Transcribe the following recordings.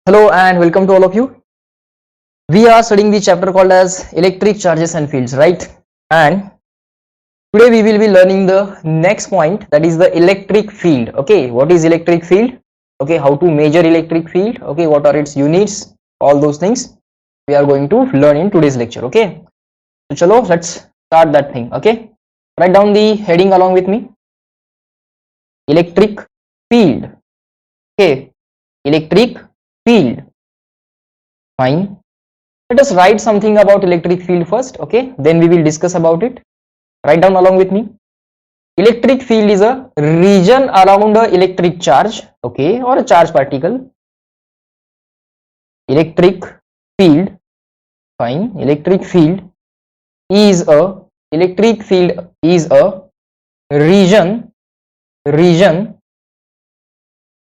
Hello and welcome to all of you. We are studying the chapter called as electric charges and fields, right? And today we will be learning the next point, that is the electric field. Okay, what is electric field? Okay, how to measure electric field? Okay, what are its units? All those things we are going to learn in today's lecture. Okay, so chalo, let's start that thing. Okay, write down the heading along with me. Electric field. Okay, electric field. Fine. Let us write something about electric field first, okay? Then we will discuss about it. Write down along with me. Electric field is a region around a electric charge, okay, or a charge particle. Electric field, fine. Electric field is a region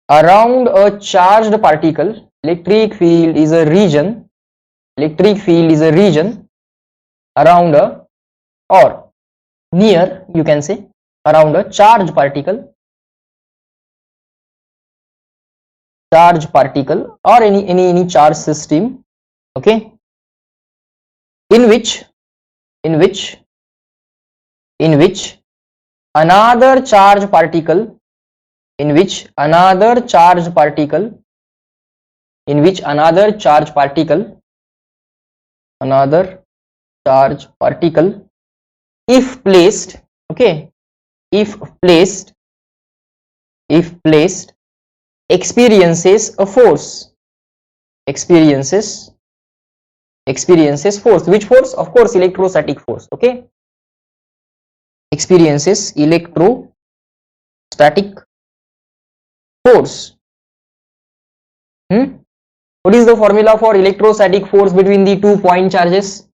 around a charged particle. Electric field is a region around a, or near, you can say, around a charged particle or any charge system, okay, in which another charge particle if placed, okay, if placed experiences a force, force. Which force? Of course, electrostatic force, okay, experiences electrostatic force. What is the formula for electrostatic force between the 2 point charges?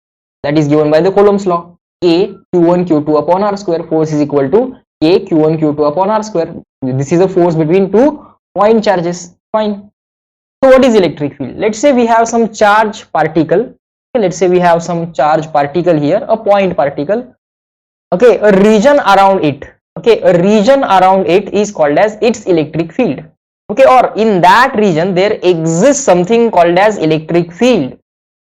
That is given by the Coulomb's law. K Q1 Q2 upon R square. Force is equal to K Q1 Q2 upon R square. This is a force between 2 point charges. Fine. So what is electric field? Let's say we have some charge particle. Okay, let's say we have some charge particle here, a point particle. Okay, a region around it. Okay, a region around it is called as its electric field. Okay, or in that region there exists something called as electric field.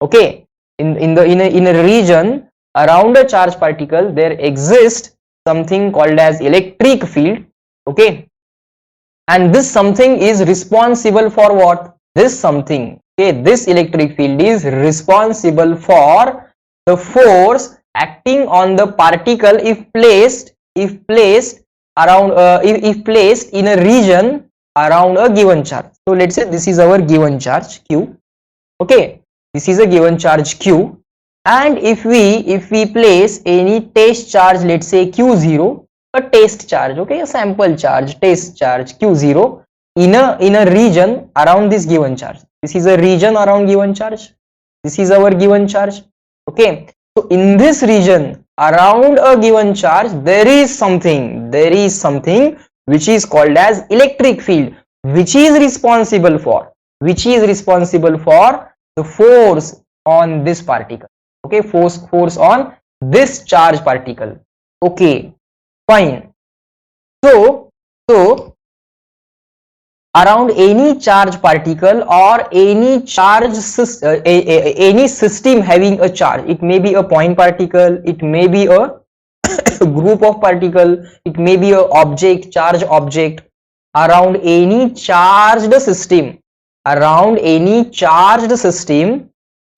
Okay, in a region around a charge particle there exists something called as electric field. Okay, and this something is responsible for what? This something, okay, this electric field is responsible for the force acting on the particle if placed around if placed in a region around a given charge. So let's say this is our given charge Q. Okay, this is a given charge Q, and if we place any test charge, let's say Q0, a test charge, okay, a sample charge, test charge Q0 in a region around this given charge. This is a region around given charge. This is our given charge. Okay, so in this region around a given charge there is something which is called as electric field, which is responsible for the force on this particle. Okay, force on this charge particle. Okay, fine. So around any charge particle or any charge any system having a charge, it may be a point particle, it may be a group of particle, it may be a object, charge object, around any charged system,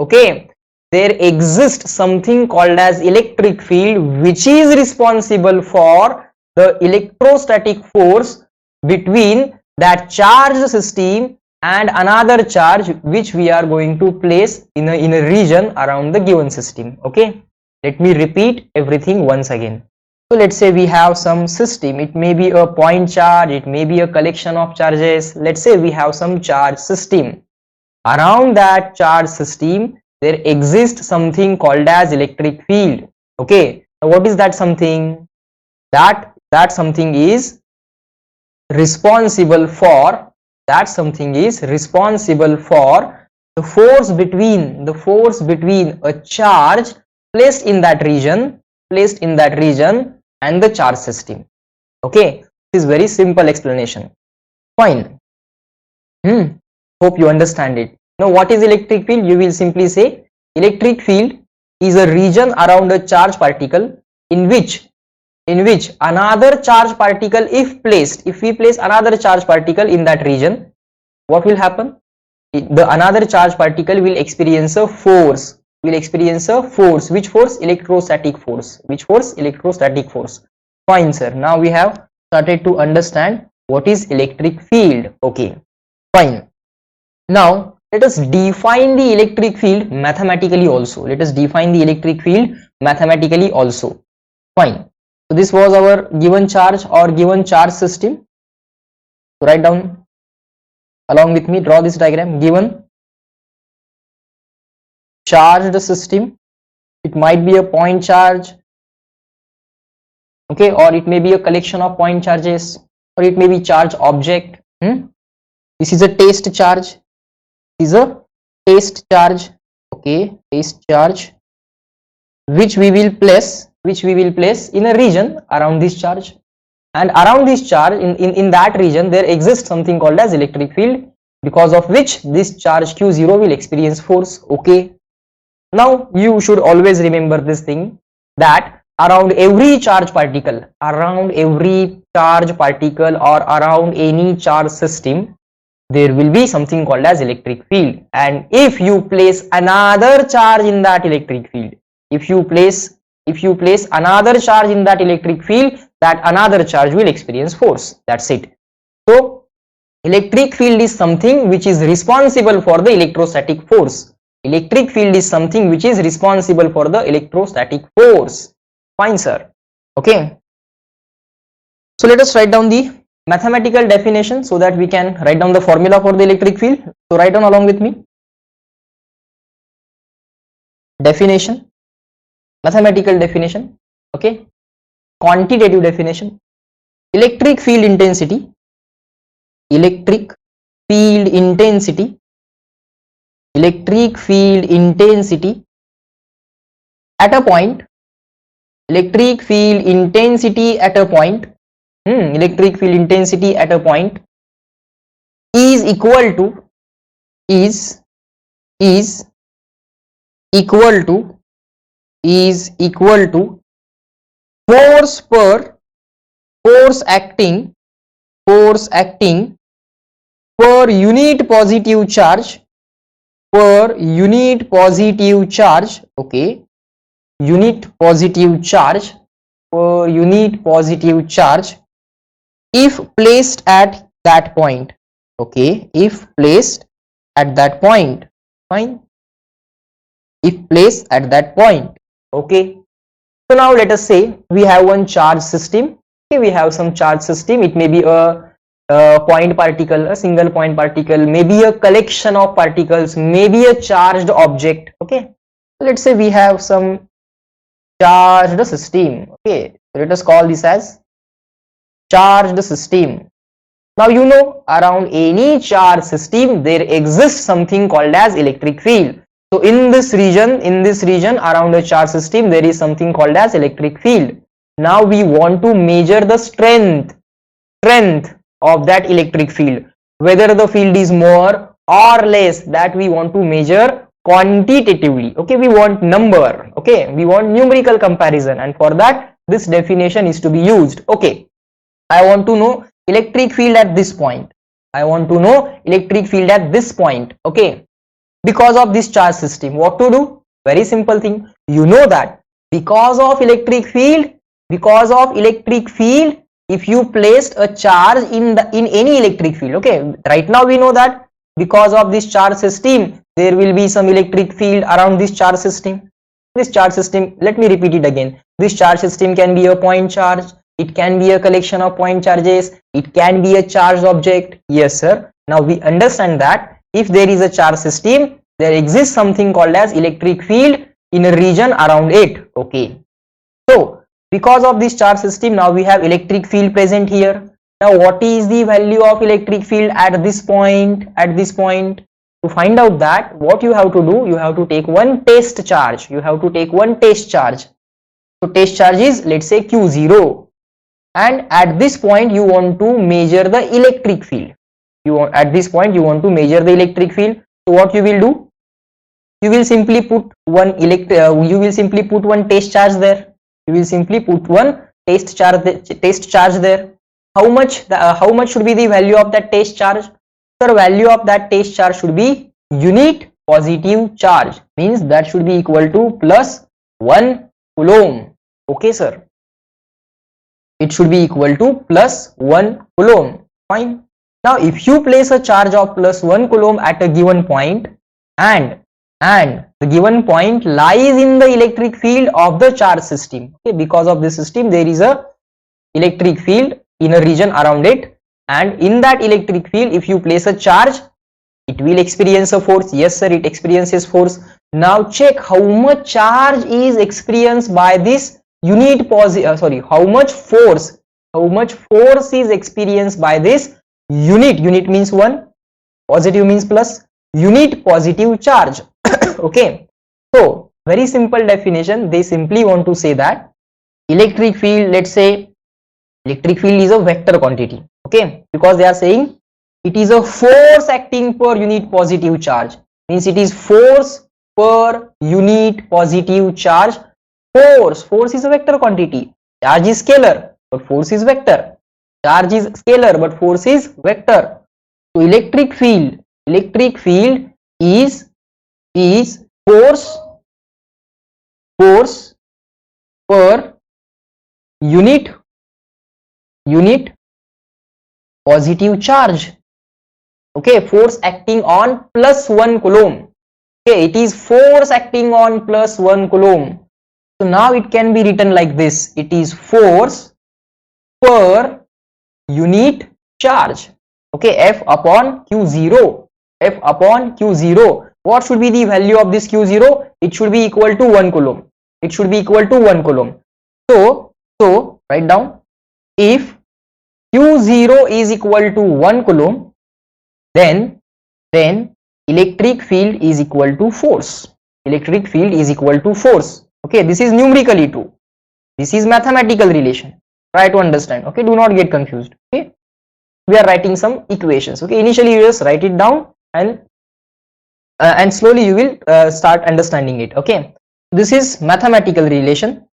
okay, there exists something called as electric field, which is responsible for the electrostatic force between that charged system and another charge which we are going to place in a region around the given system. Okay, let me repeat everything once again. So let's say we have some system, it may be a point charge, it may be a collection of charges. Let's say we have some charge system. Around that charge system there exists something called as electric field. Okay, now what is that something? That something is responsible for the force between a charge placed in that region and the charge system. Okay, this is very simple explanation. Fine. Hope you understand it. Now what is electric field? You will simply say electric field is a region around a charged particle in which another charged particle, if we place another charged particle in that region, what will happen? The another charged particle will experience a force, which force? Electrostatic force. Which force? Electrostatic force. Fine, sir. Now we have started to understand what is electric field. Okay, fine. Now let us define the electric field mathematically also. Fine. So this was our given charge or given charge system. So write down along with me, draw this diagram. Given charged system, it might be a point charge, okay, or it may be a collection of point charges, or it may be charge object. This is a test charge. Okay, test charge, which we will place in a region around this charge, and around this charge, in that region, there exists something called as electric field, because of which this charge Q0 will experience force. Okay, now you should always remember this thing, that around every charge particle or around any charge system, there will be something called as electric field. And if you place another charge in that electric field, another charge in that electric field, that another charge will experience force. That's it. So electric field is something which is responsible for the electrostatic force. Electric field is something which is responsible for the electrostatic force. Fine, sir. Okay, so let us write down the mathematical definition so that we can write down the formula for the electric field. So write down along with me. Definition, mathematical definition. Okay, quantitative definition. Electric field intensity at a point, electric field intensity at a point is equal to force acting per unit positive charge, okay, unit positive charge if placed at that point. Okay, if placed at that point. Fine, if placed at that point. Okay, so now let us say we have one charge system. Okay, we have some charge system. It may be a point particle, a single point particle, maybe a collection of particles, maybe a charged object. Okay, let's say we have some charged system. Okay, so let us call this as charged system. Now you know, around any charge system there exists something called as electric field. So in this region around a charge system, there is something called as electric field. Now we want to measure the strength of that electric field, whether the field is more or less, that we want to measure quantitatively. Okay, we want number. Okay, we want numerical comparison, and for that this definition is to be used. Okay, I want to know electric field at this point. Okay, because of this charge system, what to do? Very simple thing. You know that because of electric field, if you placed a charge in any electric field, okay, right now we know that because of this charge system there will be some electric field around this charge system. This charge system, let me repeat it again, this charge system can be a point charge, it can be a collection of point charges, it can be a charged object. Yes sir, now we understand that if there is a charge system, there exists something called as electric field in a region around it. Okay, so because of this charge system, now we have electric field present here. Now what is the value of electric field at this point? To find out that, what you have to do, you have to take one test charge. So test charge is, let's say, Q0, and at this point you want to measure the electric field. at this point you want to measure the electric field. So what you will do? You will simply put one test charge there. You will simply put one test charge there. How much should be the value of that test charge? The value of that test charge should be unit positive charge, means that should be equal to plus 1 coulomb. Okay sir, it should be equal to plus 1 coulomb. Fine. Now if you place a charge of plus 1 coulomb at a given point, and the given point lies in the electric field of the charge system, okay, because of this system there is a electric field in a region around it, and in that electric field if you place a charge, it will experience a force. Yes sir, it experiences force. Now check how much charge is experienced by this unit how much force is experienced by this unit means 1, positive means plus, unit positive charge. Okay, so very simple definition, they simply want to say that electric field, let's say electric field is a vector quantity, okay, because they are saying it is a force acting per unit positive charge, means it is force per unit positive charge. Force is a vector quantity, charge is scalar but force is vector, charge is scalar but force is vector. So electric field is force per unit positive charge. Okay, force acting on plus 1 coulomb. Okay, it is force acting on plus 1 coulomb. So now it can be written like this, it is force per unit charge. Okay, F upon Q0. What should be the value of this Q0? It should be equal to 1 coulomb. So write down, if Q0 is equal to 1 coulomb, then electric field is equal to force. Okay, this is numerically true. This is mathematical relation. Try to understand. Okay, do not get confused. Okay, we are writing some equations. Okay, initially you just write it down and slowly you will start understanding it. Okay, this is mathematical relation.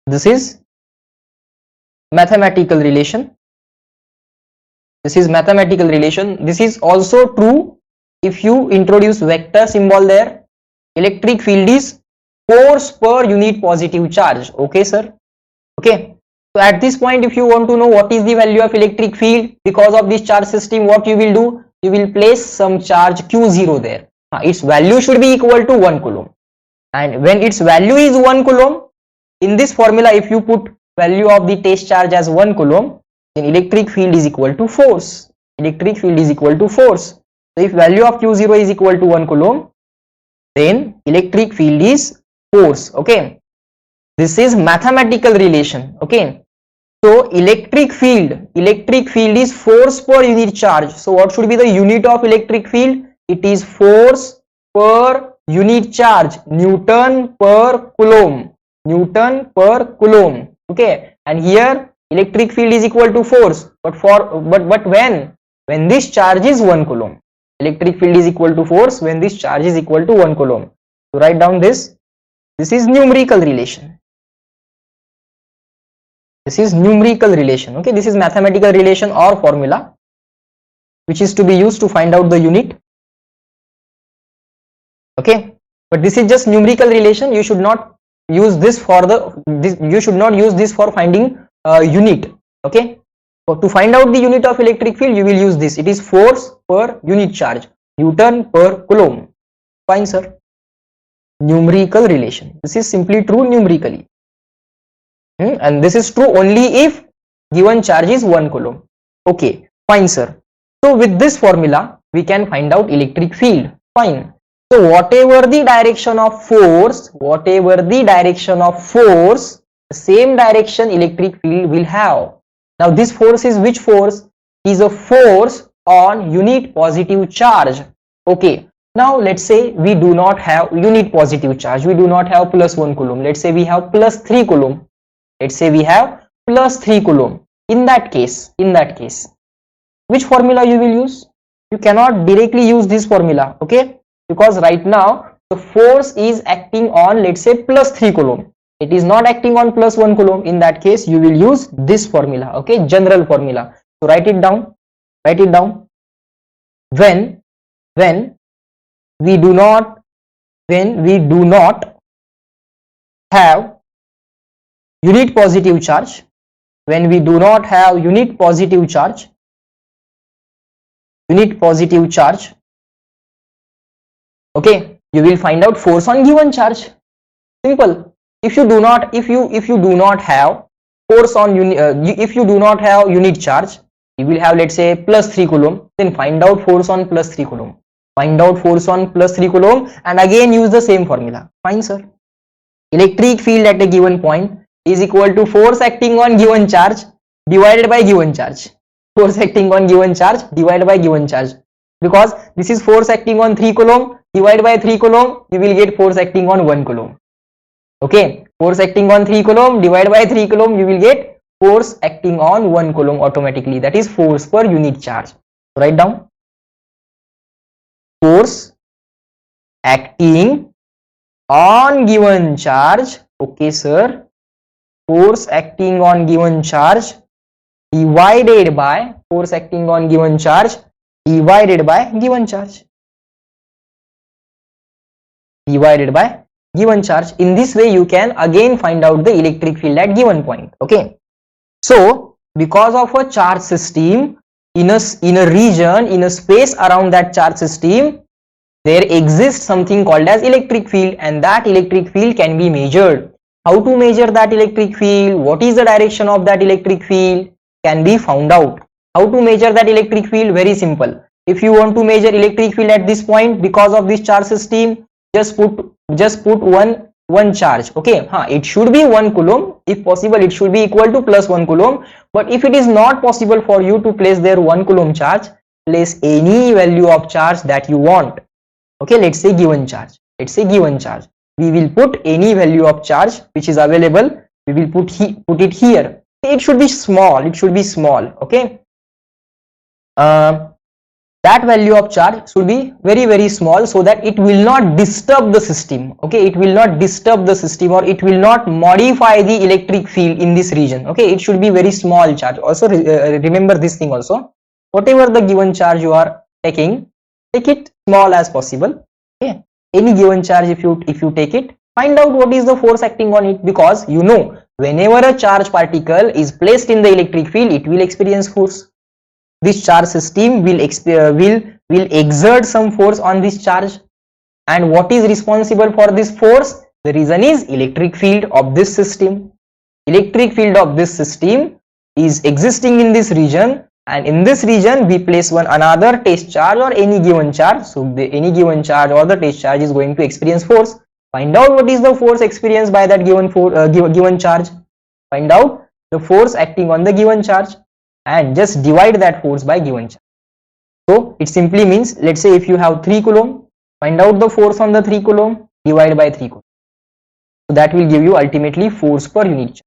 This is mathematical relation. This is also true if you introduce vector symbol there. Electric field is force per unit positive charge. Okay sir. Okay, so at this point if you want to know what is the value of electric field because of this charge system, what you will do? You will place some charge Q0 there. Its value should be equal to 1 coulomb, and when its value is 1 coulomb, in this formula if you put value of the test charge as 1 coulomb, then electric field is equal to force. So if value of Q0 is equal to 1 coulomb, then electric field is force. Okay, this is mathematical relation. Okay, so electric field is force per unit charge. So what should be the unit of electric field? It is force per unit charge, Newton per coulomb. Okay, and here electric field is equal to force, but when this charge is 1 coulomb, electric field is equal to force when this charge is equal to 1 coulomb. So write down this is numerical relation. Okay, this is mathematical relation or formula which is to be used to find out the unit. Okay, but this is just numerical relation. You should not use this for finding unit. Okay, so to find out the unit of electric field you will use this. It is force per unit charge, Newton per coulomb. Fine sir. Numerical relation, this is simply true numerically, and this is true only if given charge is 1 coulomb. Okay, fine sir. So with this formula we can find out electric field. Fine. So whatever the direction of force, the same direction electric field will have. Now this force is which force? Is a force on unit positive charge. Okay, now let's say we do not have unit positive charge, we do not have plus 1 coulomb. Let's say we have plus 3 coulomb. In that case which formula you will use? You cannot directly use this formula, okay, because right now the force is acting on, let's say, plus 3 coulomb. It is not acting on plus 1 coulomb. In that case you will use this formula, okay, general formula. So write it down, write it down. When we do not have unit positive charge, when we do not have unit positive charge, okay, you will find out force on given charge. Simple. If you do not have force on if you do not have unit charge, you will have, let's say, plus 3 coulomb, then find out force on plus 3 coulomb, find out force on plus 3 coulomb, and again use the same formula. Fine, sir. Electric field at a given point is equal to force acting on given charge divided by given charge. Force acting on given charge divided by given charge, because this is force acting on 3 coulomb, divide by 3 coulomb, you will get force acting on 1 coulomb. Okay, force acting on 3 coulomb, divide by 3 coulomb, you will get force acting on 1 coulomb automatically. That is force per unit charge. Write down, force acting on given charge, okay sir, force acting on given charge divided by force acting on given charge divided by given charge, divided by given charge. In this way you can again find out the electric field at given point. Okay, so because of a charge system in a region, in a space around that charge system, there exists something called as electric field, and that electric field can be measured. How to measure that electric field? What is the direction of that electric field? Can be found out. How to measure that electric field? Very simple. If you want to measure electric field at this point because of this charge system, just put one charge. Okay, it should be 1 coulomb. If possible, it should be equal to plus 1 coulomb. But if it is not possible for you to place there 1 coulomb charge, place any value of charge that you want. Okay, let's say given charge. Let's say given charge. We will put any value of charge which is available. We will put it here. It should be small. It should be small. Okay. That value of charge should be very, very small, so that it will not disturb the system. Okay, it will not disturb the system, or it will not modify the electric field in this region. Okay, it should be very small charge. Also remember this thing also. Whatever the given charge you are taking, take it small as possible. Okay, any given charge, if you take it, find out what is the force acting on it, because you know whenever a charge particle is placed in the electric field, it will experience force. This charge system will exert some force on this charge, and what is responsible for this force? The reason is electric field of this system. Electric field of this system is existing in this region, and in this region we place another test charge or any given charge. So any given charge or the test charge is going to experience force. Find out what is the force experienced by that given charge. Find out the force acting on the given charge, and just divide that force by given charge. So it simply means, let's say if you have 3 coulomb, find out the force on the 3 coulomb, divide by 3 coulomb. So that will give you ultimately force per unit charge.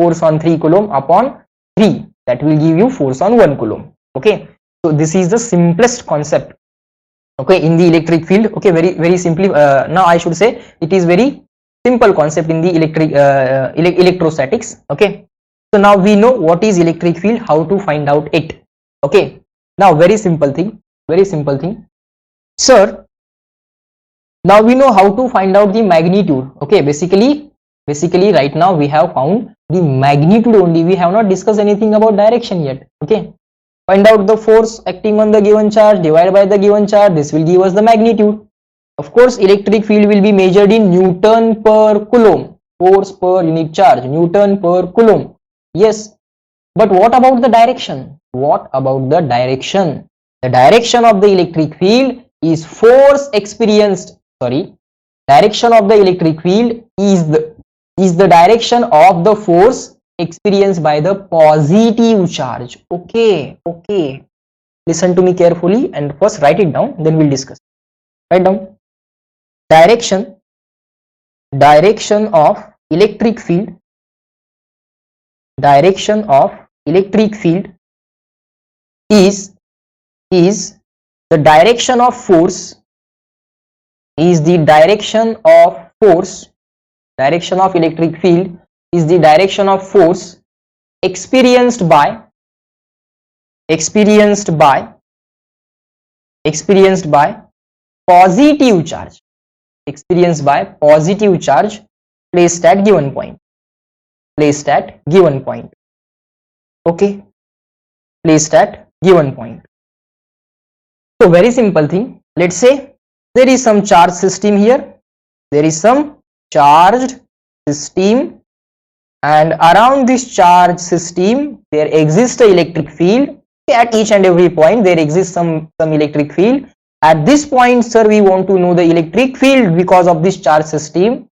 Force on 3 coulomb upon 3, that will give you force on 1 coulomb. Okay, so this is the simplest concept, okay, in the electric field. Okay, very, very simply, now I should say it is very simple concept in the electrostatics. Okay, so now we know what is electric field, how to find out it. Okay, now very simple thing, sir. Now we know how to find out the magnitude. Okay, basically right now we have found the magnitude only. We have not discussed anything about direction yet. Okay, find out the force acting on the given charge, divide by the given charge. This will give us the magnitude. Of course, electric field will be measured in Newton per coulomb. Force per unit charge, Newton per coulomb. Yes, but what about the direction? What about the direction? The direction of the electric field is force experienced. Direction of the electric field is the direction of the force experienced by the positive charge. Okay, listen to me carefully and first write it down, then we'll discuss. Write down. Direction of electric field, is the direction of force, is the direction of force, direction of electric field is the direction of force experienced by positive charge, experienced by positive charge placed at given point, okay, placed at given point. So very simple thing, let's say there is some charge system here, there is some charged system, and around this charge system there exists an electric field. At each and every point there exists some electric field. At this point, sir, we want to know the electric field because of this charge system.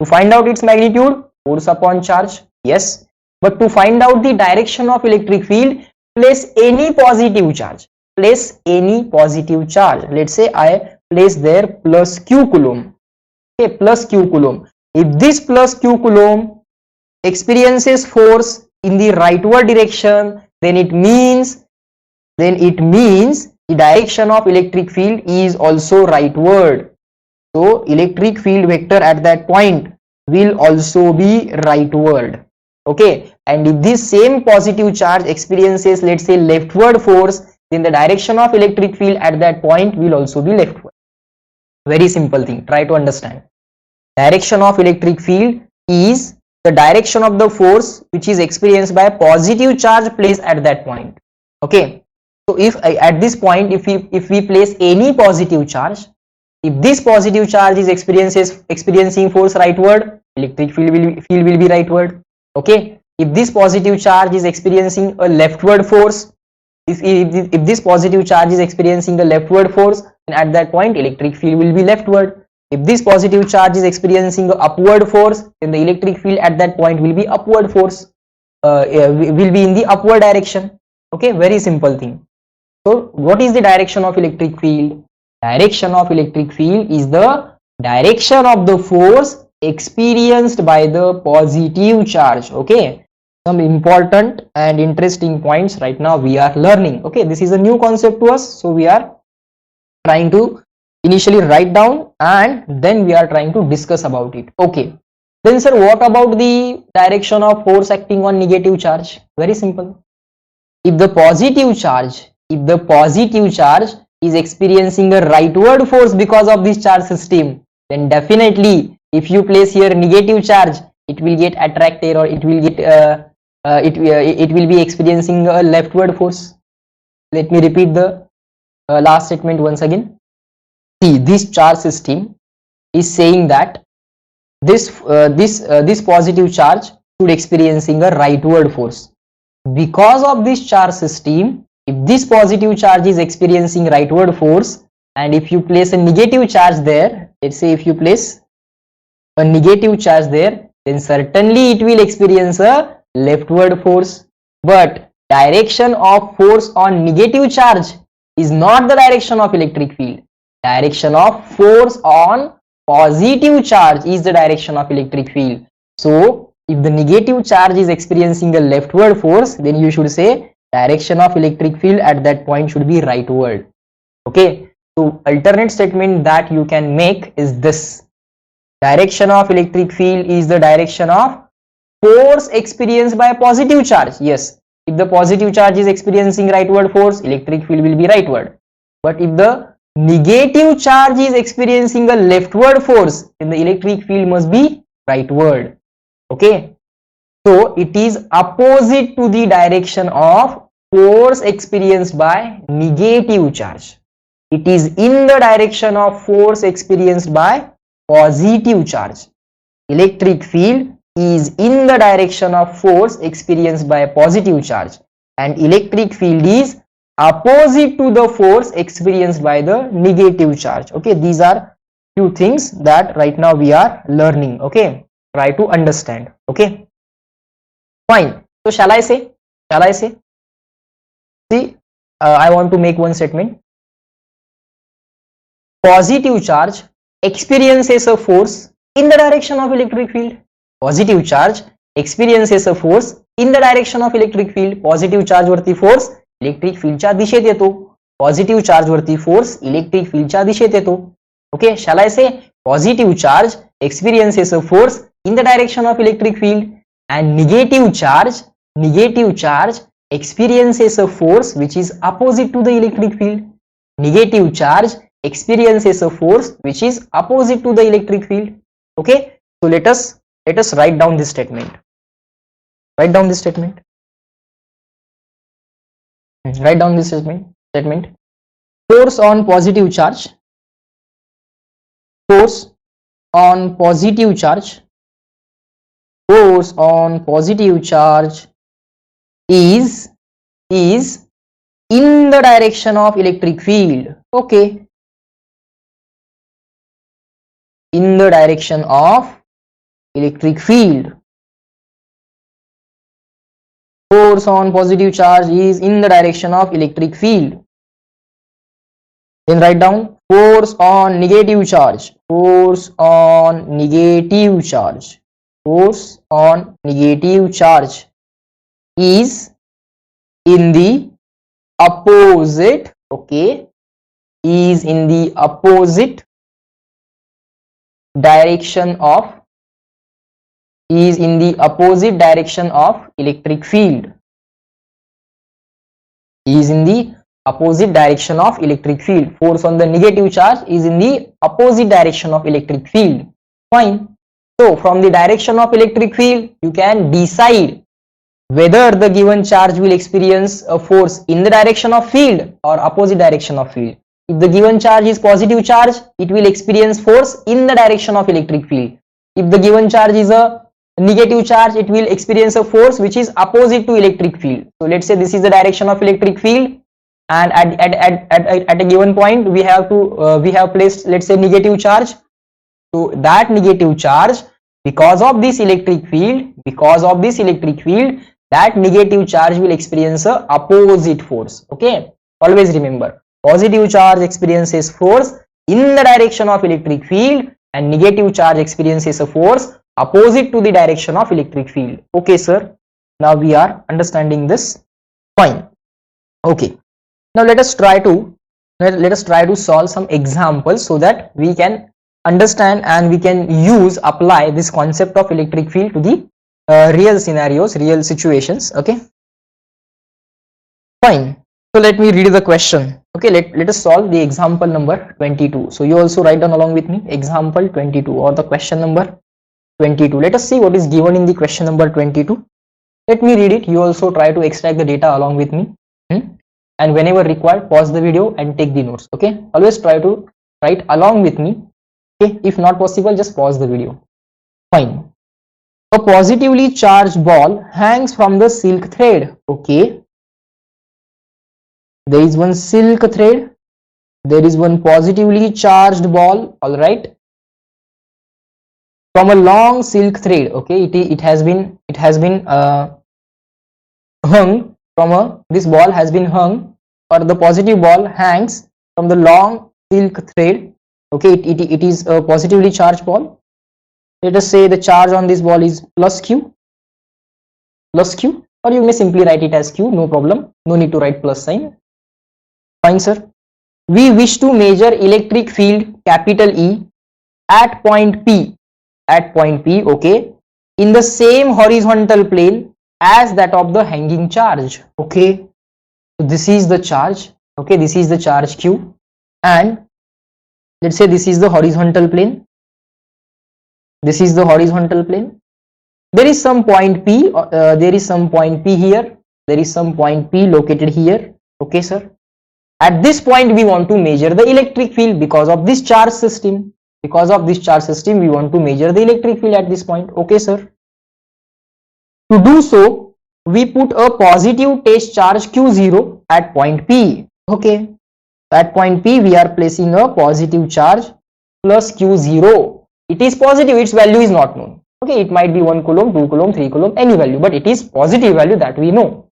To find out its magnitude, force upon charge, yes, but to find out the direction of electric field, place any positive charge, let's say I place there plus q coulomb, okay, plus q coulomb. If this plus q coulomb experiences force in the rightward direction, then it means the direction of electric field is also rightward. So electric field vector at that point will also be rightward, okay. And if this same positive charge experiences, let's say, leftward force, then the direction of electric field at that point will also be leftward. Very simple thing, try to understand. Direction of electric field is the direction of the force which is experienced by a positive charge placed at that point, okay. So if at this point if we place any positive charge, if this positive charge is experiencing force rightward, electric field will be rightward, okay. If this positive charge is experiencing a leftward force, if this positive charge is experiencing a leftward force, then at that point electric field will be leftward. If this positive charge is experiencing a upward force, then the electric field at that point will be upward force, will be in the upward direction, okay. Very simple thing. So what is the direction of electric field? Direction of electric field is the direction of the force experienced by the positive charge, okay. Some important and interesting points right now we are learning, okay. This is a new concept to us, so we are trying to initially write down and then we are trying to discuss about it, okay. Then sir, what about the direction of force acting on negative charge? Very simple. If the positive charge is experiencing a rightward force because of this charge system, then definitely if you place here negative charge, it will get attracted, or it will get it will be experiencing a leftward force. Let me repeat the last statement once again. See, this charge system is saying that this positive charge should experiencing a rightward force. Because of this charge system, if this positive charge is experiencing rightward force, and if you place a negative charge there, let's say if you place a negative charge there, then certainly it will experience a leftward force. But direction of force on negative charge is not the direction of electric field. Direction of force on positive charge is the direction of electric field. So if the negative charge is experiencing a leftward force, then you should say direction of electric field at that point should be rightward, okay. So alternate statement that you can make is this: direction of electric field is the direction of force experienced by a positive charge. Yes, if the positive charge is experiencing rightward force, electric field will be rightward. But if the negative charge is experiencing a leftward force, then the electric field must be rightward, okay. So it is opposite to the direction of force experienced by negative charge. It is in the direction of force experienced by positive charge. Electric field is in the direction of force experienced by a positive charge, and electric field is opposite to the force experienced by the negative charge, okay. These are few things that right now we are learning, okay. Try to understand, okay. Fine. So shall I say? See, I want to make one statement. Positive charge experiences a force in the direction of electric field. Positive charge experiences a force in the direction of electric field. Positive charge वरती force electric फील्डच्या दिशेत येतो. Positive charge वरती force electric फील्डच्या दिशेत येतो. Okay, shall आय से positive charge experiences a force in the direction of electric field and negative charge experiences a force which is opposite to the electric field. Negative charge experiences a force which is opposite to the electric field. Okay, so let us write down this statement. Write down this statement. Write down this statement. Force on positive charge. Force on positive charge. Force on positive charge is in the direction of electric field. Okay, in the direction of electric field. Force on positive charge is in the direction of electric field. Then write down force on negative charge. Force on negative charge. Force on negative charge is in the opposite. Okay, is in the opposite direction of electric field. Is in the opposite direction of electric field. Force on the negative charge is in the opposite direction of electric field. Fine. So from the direction of electric field you can decide whether the given charge will experience a force in the direction of field or opposite direction of field. If the given charge is positive charge, it will experience force in the direction of electric field. If the given charge is a negative charge, it will experience a force which is opposite to electric field. So let's say this is the direction of electric field, and at a given point we have placed, let's say, negative charge. So that negative charge, because of this electric field, that negative charge will experience a opposite force. Okay, always remember, positive charge experiences force in the direction of electric field and negative charge experiences a force opposite to the direction of electric field. Okay sir, now we are understanding this. Fine. Okay, now let us try to solve some examples so that we can understand and we can apply this concept of electric field to the real scenarios, real situations. Okay, fine. So let me read the question. Okay, let us solve the example number 22. So you also write down along with me example 22 or the question number 22. Let us see what is given in the question number 22. Let me read it. You also try to extract the data along with me. And whenever required, pause the video and take the notes. Okay, always try to write along with me. Okay, if not possible, just pause the video. Fine. A positively charged ball hangs from the silk thread. Okay, there is one silk thread, there is one positively charged ball. All right, from a long silk thread. Okay, it has been hung from this ball has been hung, or the positive ball hangs from the long silk thread. Okay, it is a positively charged ball. Let us say the charge on this ball is plus q, or you may simply write it as q, no problem, no need to write plus sign. Fine sir. We wish to measure electric field capital E at point P, okay, in the same horizontal plane as that of the hanging charge. Okay, so this is the charge. Okay, this is the charge q, and let's say this is the horizontal plane. This is the horizontal plane. There is some point P, there is some point P here, there is some point P located here. Okay sir, at this point we want to measure the electric field because of this charge system. We want to measure the electric field at this point. Okay sir, to do so we put a positive test charge q0 at point P. Okay, at point P we are placing a positive charge plus q0. It is positive, its value is not known. Okay, it might be 1 coulomb, 2 coulomb, 3 coulomb, any value, but it is positive value that we know.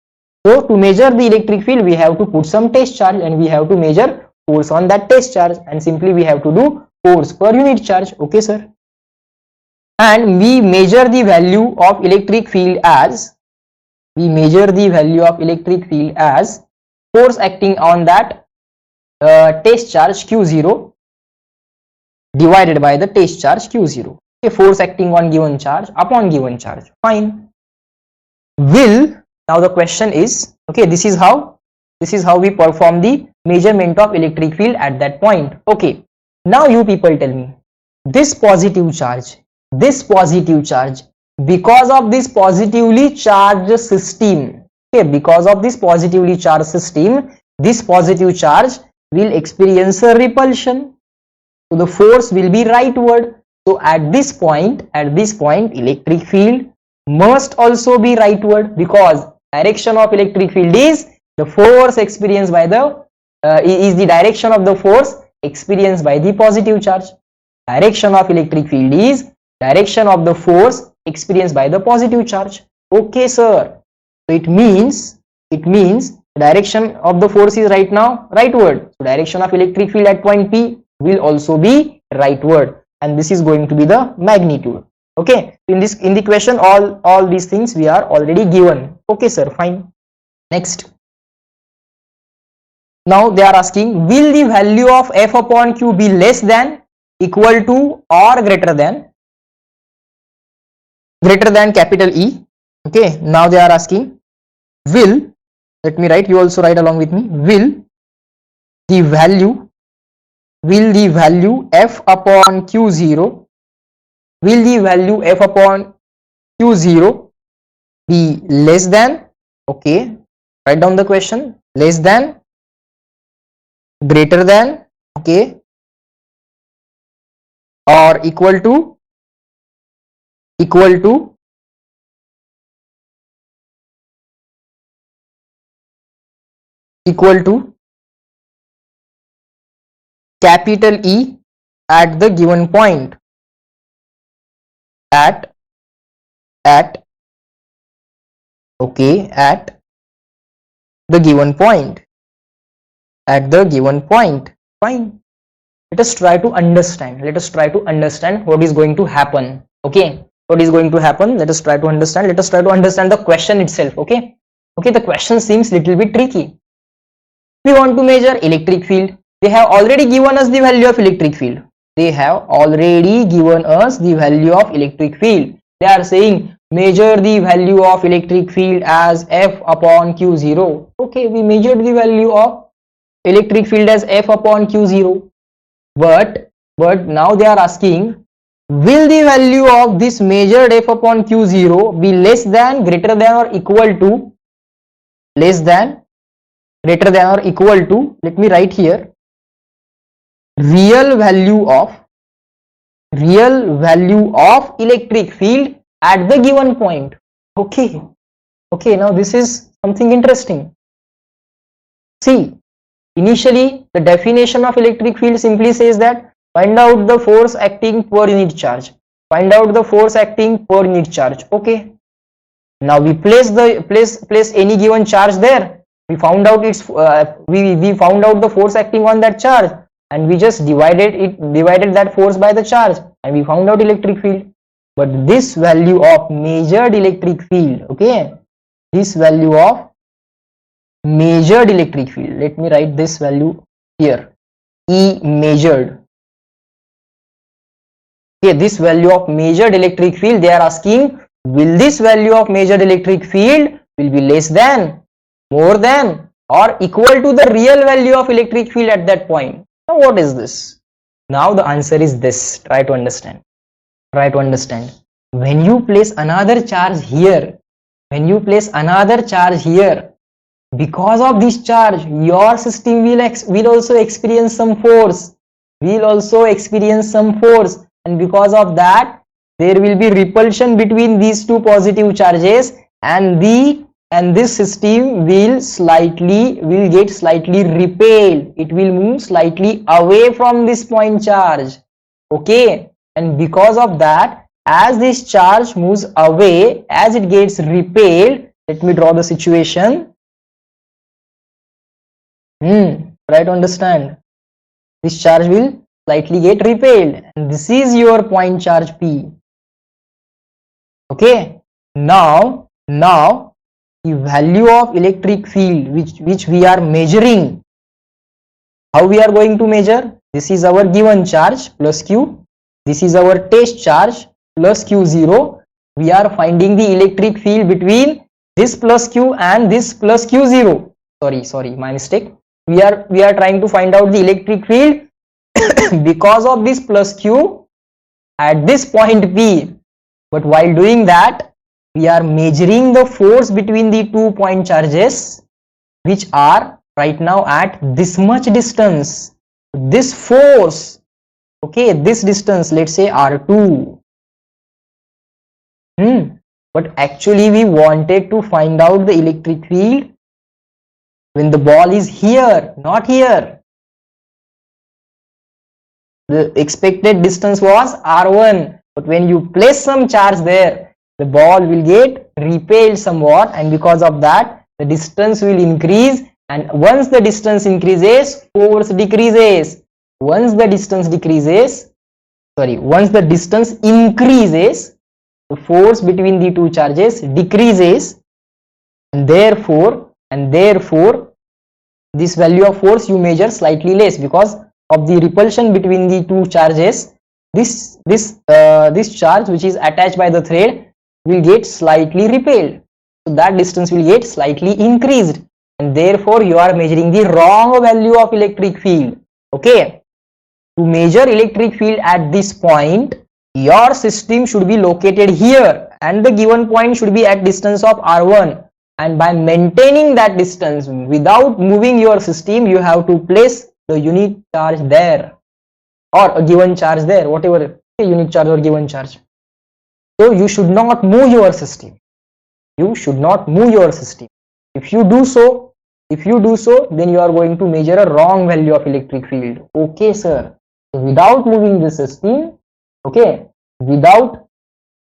So to measure the electric field we have to put some test charge and we have to measure force on that test charge, and simply we have to do force per unit charge. Okay sir, and we measure the value of electric field as force acting on that test charge Q0 divided by the test charge Q0. Okay, force acting on given charge upon given charge. Fine. Will, now the question is, okay, this is how we perform the measurement of electric field at that point. Okay, now you people tell me, this positive charge, because of this positively charged system, okay, because of this positively charged system, this positive charge will experience a repulsion, so the force will be rightward. So at this point electric field must also be rightward, because direction of electric field is the force experienced by the is the direction of the force experienced by the positive charge. Direction of electric field is direction of the force experienced by the positive charge. Okay sir, so it means direction of the force is right now rightward, so direction of electric field at point P will also be rightward, and this is going to be the magnitude. Okay, in the question all these things we are already given. Okay sir, fine. Next, now they are asking, will the value of F upon Q be less than, equal to, or greater than capital E? Okay, now they are asking, will, let me write, you also write along with me, will the value F upon Q0, will the value F upon Q0 be less than, okay, write down the question, less than, greater than, okay, or equal to capital E at the given point, at the given point, fine. Let us try to understand what is going to happen. Okay, what is going to happen, let us try to understand the question itself. Okay, the question seems little bit tricky. We want to measure electric field. They have already given us the value of electric field. They are saying measure the value of electric field as F upon Q0. Okay, we measured the value of electric field as F upon Q0, but now they are asking, will the value of this measured F upon Q0 be less than, greater than, or equal to, let me write here, real value of electric field at the given point. Okay, now this is something interesting. See, initially the definition of electric field simply says that find out the force acting per unit charge. Okay, now we place any given charge there. We found out its we found out the force acting on that charge, and we just divided that force by the charge, and we found out electric field. But this value of measured electric field, okay, this value of measured electric field, let me write this value here, E measured. Okay, this value of measured electric field, they are asking, will this value of measured electric field will be less than, more than, or equal to the real value of electric field at that point? Now what is this? Now the answer is this. Try to understand. When you place another charge here, because of this charge your system will also experience some force, and because of that there will be repulsion between these two positive charges, and this system will get slightly repelled. It will move slightly away from this point charge. Okay, and because of that, as this charge moves away, as it gets repelled, let me draw the situation. Try to understand. This charge will slightly get repelled, and this is your point charge P. Okay, now the value of electric field which we are measuring. How we are going to measure? This is our given charge plus Q. This is our test charge plus Q0. We are finding the electric field between this plus Q and this plus Q0. Sorry, my mistake. We are trying to find out the electric field because of this plus Q at this point P. But while doing that, we are measuring the force between the 2 point charges which are right now at this much distance. This force, okay, this distance, let's say R2. But actually we wanted to find out the electric field when the ball is here, not here. The expected distance was R1, but when you place some charge there, the ball will get repelled somewhat, and because of that the distance will increase, and once the distance increases, force decreases. Once the distance increases, the force between the two charges decreases, and therefore this value of force you measure slightly less because of the repulsion between the two charges. This charge which is attached by the thread will get slightly repelled, so that distance will get slightly increased, and therefore you are measuring the wrong value of electric field. Okay, to measure electric field at this point, your system should be located here and the given point should be at distance of R1, and by maintaining that distance without moving your system, you have to place the unit charge there or a given charge there, whatever unit charge or given charge. So you should not move your system. If you do so, then you are going to measure a wrong value of electric field. Okay, sir. So without moving the system, okay, without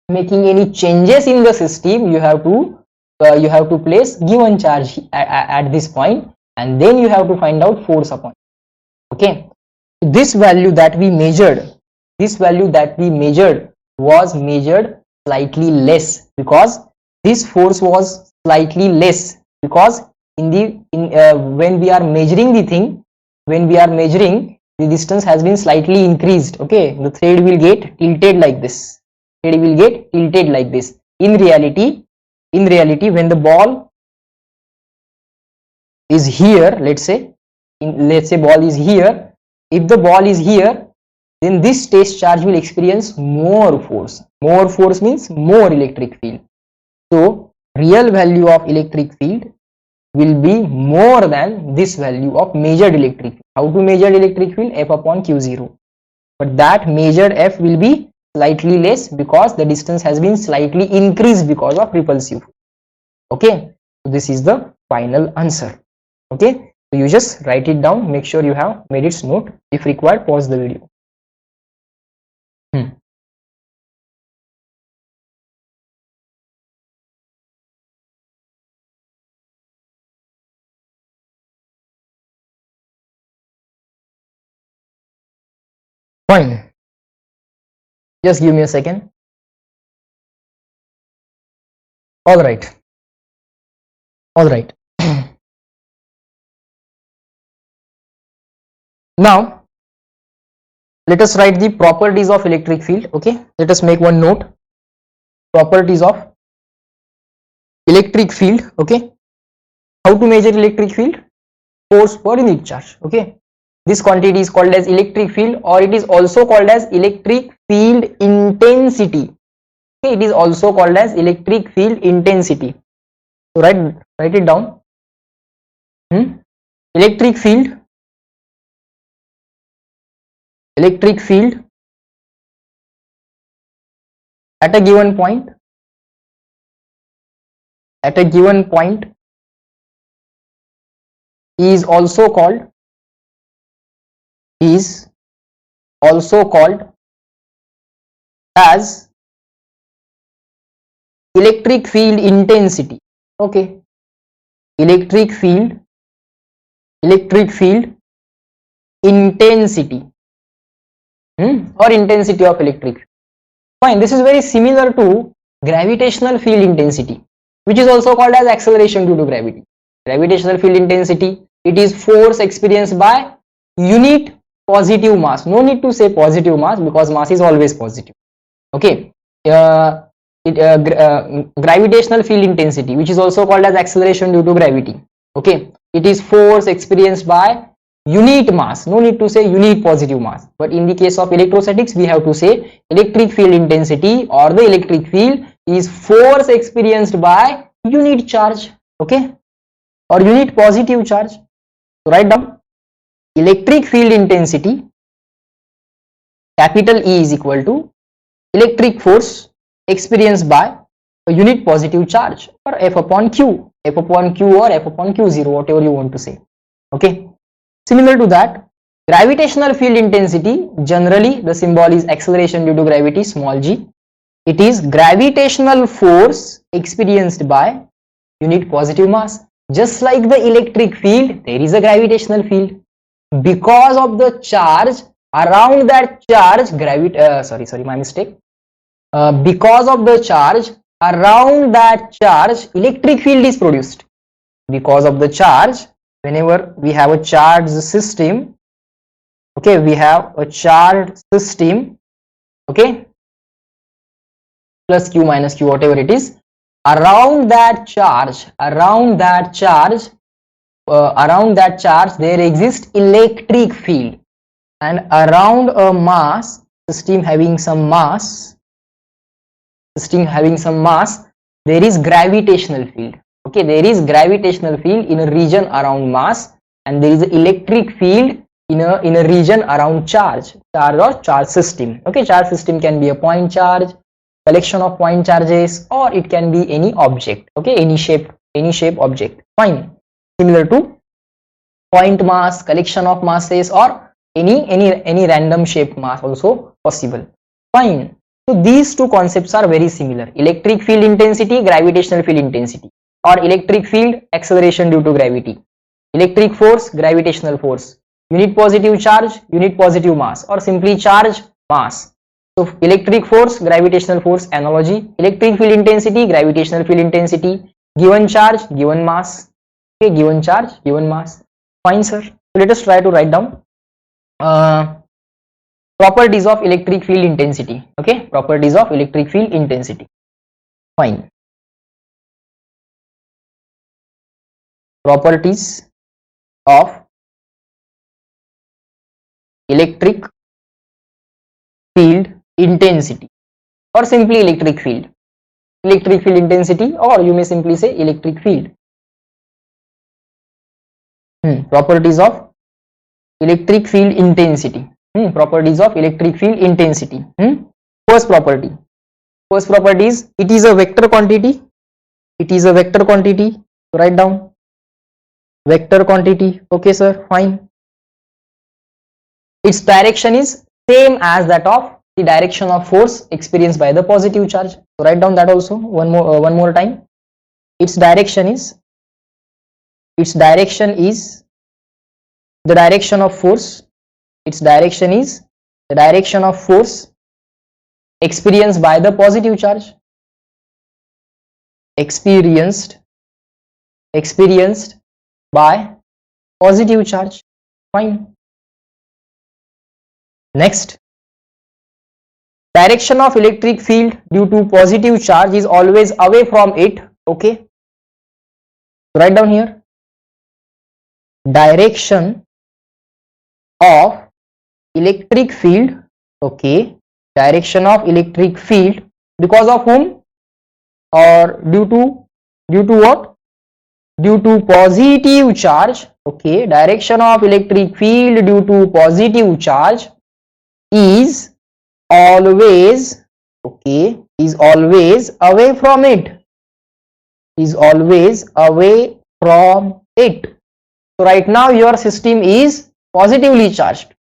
making any changes in the system, you have to place given charge at this point, and then you have to find out force upon. Okay, this value that we measured was measured slightly less, because this force was slightly less, because when we are measuring the distance has been slightly increased. Okay, the thread will get tilted like this. In reality, when the ball is here, let's say ball is here, if the ball is here, then this test charge will experience more force. More force means more electric field. So real value of electric field will be more than this value of measured electric field. How to measure electric field? F upon Q0. But that measured F will be slightly less because the distance has been slightly increased because of repulsive. Okay, so this is the final answer. Okay, so you just write it down, make sure you have made its note. If required, pause the video. Fine, just give me a second. All right. Now let us write the properties of electric field. Okay, let us make one note. Properties of electric field. Okay, how to measure electric field? Force per unit charge. Okay, this quantity is called as electric field, or it is also called as electric field intensity. Okay, it is also called as electric field intensity. So write it down. Electric field at a given point is also called as electric field intensity. Okay, electric field intensity or intensity of electric. Fine, this is very similar to gravitational field intensity. which is also called as acceleration due to gravity. Gravitational field intensity, it is force experienced by unit positive mass. No need to say positive mass because mass is always positive. Okay. Gravitational field intensity, which is also called as acceleration due to gravity. Okay. It is force experienced by unit mass. No need to say unit positive mass. But in the case of electrostatics, we have to say electric field intensity or the electric field is force experienced by unit charge. Okay. Or unit positive charge. So write down electric field intensity, capital E, is equal to electric force experienced by a unit positive charge, or F upon Q or F upon Q0, whatever you want to say. Okay. Similar to that, gravitational field intensity, generally the symbol is acceleration due to gravity, small g. It is gravitational force experienced by unit positive mass. Just like the electric field, there is a gravitational field. Because of the charge around that charge, because of the charge around that charge, electric field is produced. Because of the charge, whenever we have a charged system, okay, we have a charged system, okay, plus Q minus Q, whatever it is, around that charge there exists electric field, and around a mass system having some mass, there is gravitational field. Okay, there is gravitational field in a region around mass, and there is electric field in a region around charge or charge system. Okay, charge system can be a point charge, collection of point charges, or it can be any object. Okay, any shape object. Fine. Similar to point mass, collection of masses, or any random shape mass also possible. Fine. So these two concepts are very similar: electric field intensity, gravitational field intensity, or electric field, acceleration due to gravity, electric force, gravitational force, unit positive charge, unit positive mass, or simply charge, mass. So electric force, gravitational force analogy, electric field intensity, gravitational field intensity, given charge, given mass. Okay, given charge, given mass. Fine, sir. So let us try to write down properties of electric field intensity. Okay, properties of electric field intensity. Fine. Properties of electric field intensity, or simply electric field intensity, or you may simply say electric field. Properties of electric field intensity. Properties of electric field intensity. First property is it is a vector quantity. So write down vector quantity. Okay, sir. Fine. Its direction is same as that of the direction of force experienced by the positive charge. So write down that also one more time. Its direction is the direction of force. Its direction is the direction of force experienced by the positive charge. Experienced by positive charge. Fine. Next, direction of electric field due to positive charge is always away from it. Okay, so write down here direction of electric field. Okay, direction of electric field because of whom, or due to what? Due to positive charge. Okay, direction of electric field due to positive charge is always away from it. So right now your system is positively charged.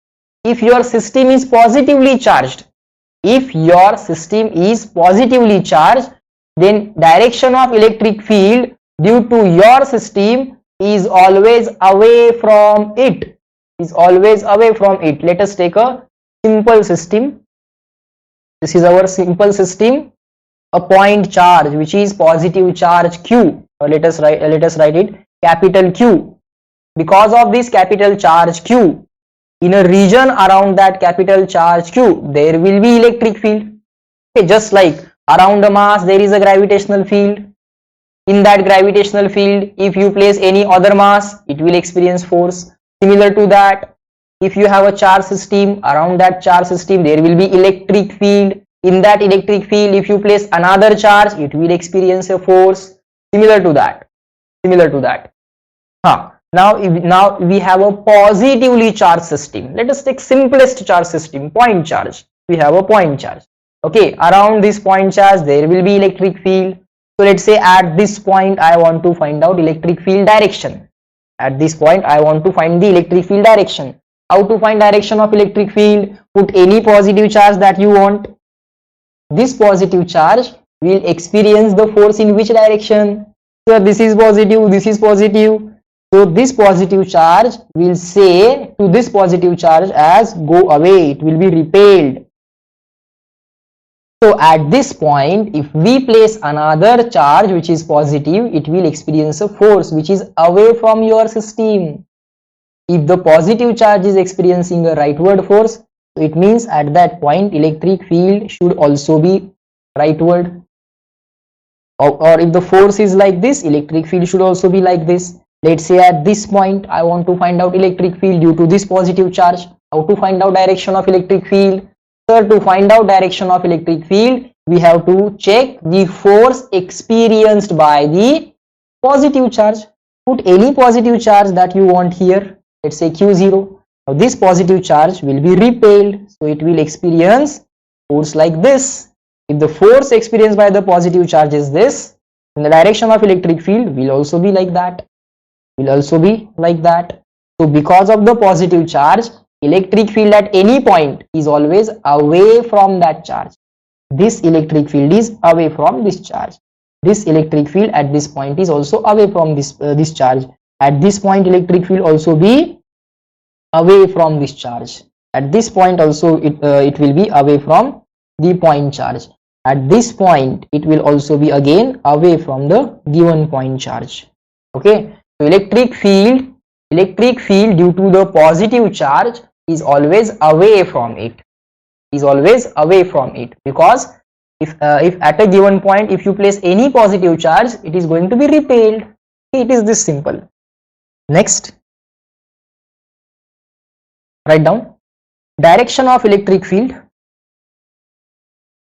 If your system is positively charged, then direction of electric field due to your system is always away from it. Let us take a simple system. This is our simple system. a point charge which is positive charge Q, or let us write it capital Q. Because of this capital charge Q, in a region around that capital charge Q, there will be electric field. Okay, just like around a mass there is a gravitational field. In that gravitational field, if you place any other mass, it will experience force. Similar to that, if you have a charge system, around that charge system there will be electric field. In that electric field, if you place another charge, it will experience a force. Similar to that. Now we have a positively charged system. Let us take simplest charge system, point charge. We have a point charge. Okay, around this point charge there will be electric field. So let's say at this point I want to find out electric field direction. At this point I want to find the electric field direction. How to find direction of electric field? Put any positive charge that you want. This positive charge will experience the force in which direction? So this is positive, this is positive. So this positive charge will say to this positive charge as go away, it will be repelled. So at this point, if we place another charge which is positive, it will experience a force which is away from your system. If the positive charge is experiencing a rightward force, so it means at that point electric field should also be rightward. Or if the force is like this, electric field should also be like this. Let's say at this point I want to find out electric field due to this positive charge. How to find out direction of electric field? Sir, to find out direction of electric field, we have to check the force experienced by the positive charge. Put any positive charge that you want here. Let's say Q0. Now this positive charge will be repelled. So it will experience force like this. If the force experienced by the positive charge is this, then the direction of electric field will also be like that. So because of the positive charge, electric field at any point is always away from that charge. This electric field is away from this charge. This electric field at this point is also away from this charge. At this point electric field also be away from this charge. At this point also it will be away from the point charge. At this point it will also be again away from the given point charge. Okay, so electric field due to the positive charge is always away from it. Because if at a given point if you place any positive charge, it is going to be repelled. It is this simple. Next, write down direction of electric field.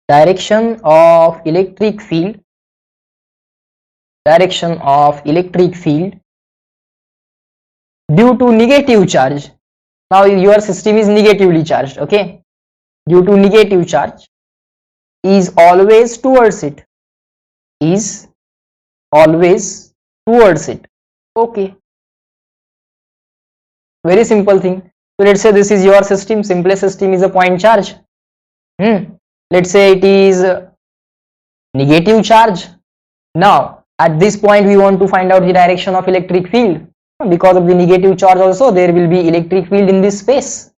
Direction of electric field due to negative charge. Now your system is negatively charged. Okay, due to negative charge is always towards it. Okay, very simple thing. So let's say this is your system. Simplest system is a point charge. Let's say it is negative charge. Now at this point we want to find out the direction of electric field. Because of the negative charge also there will be electric field in this space.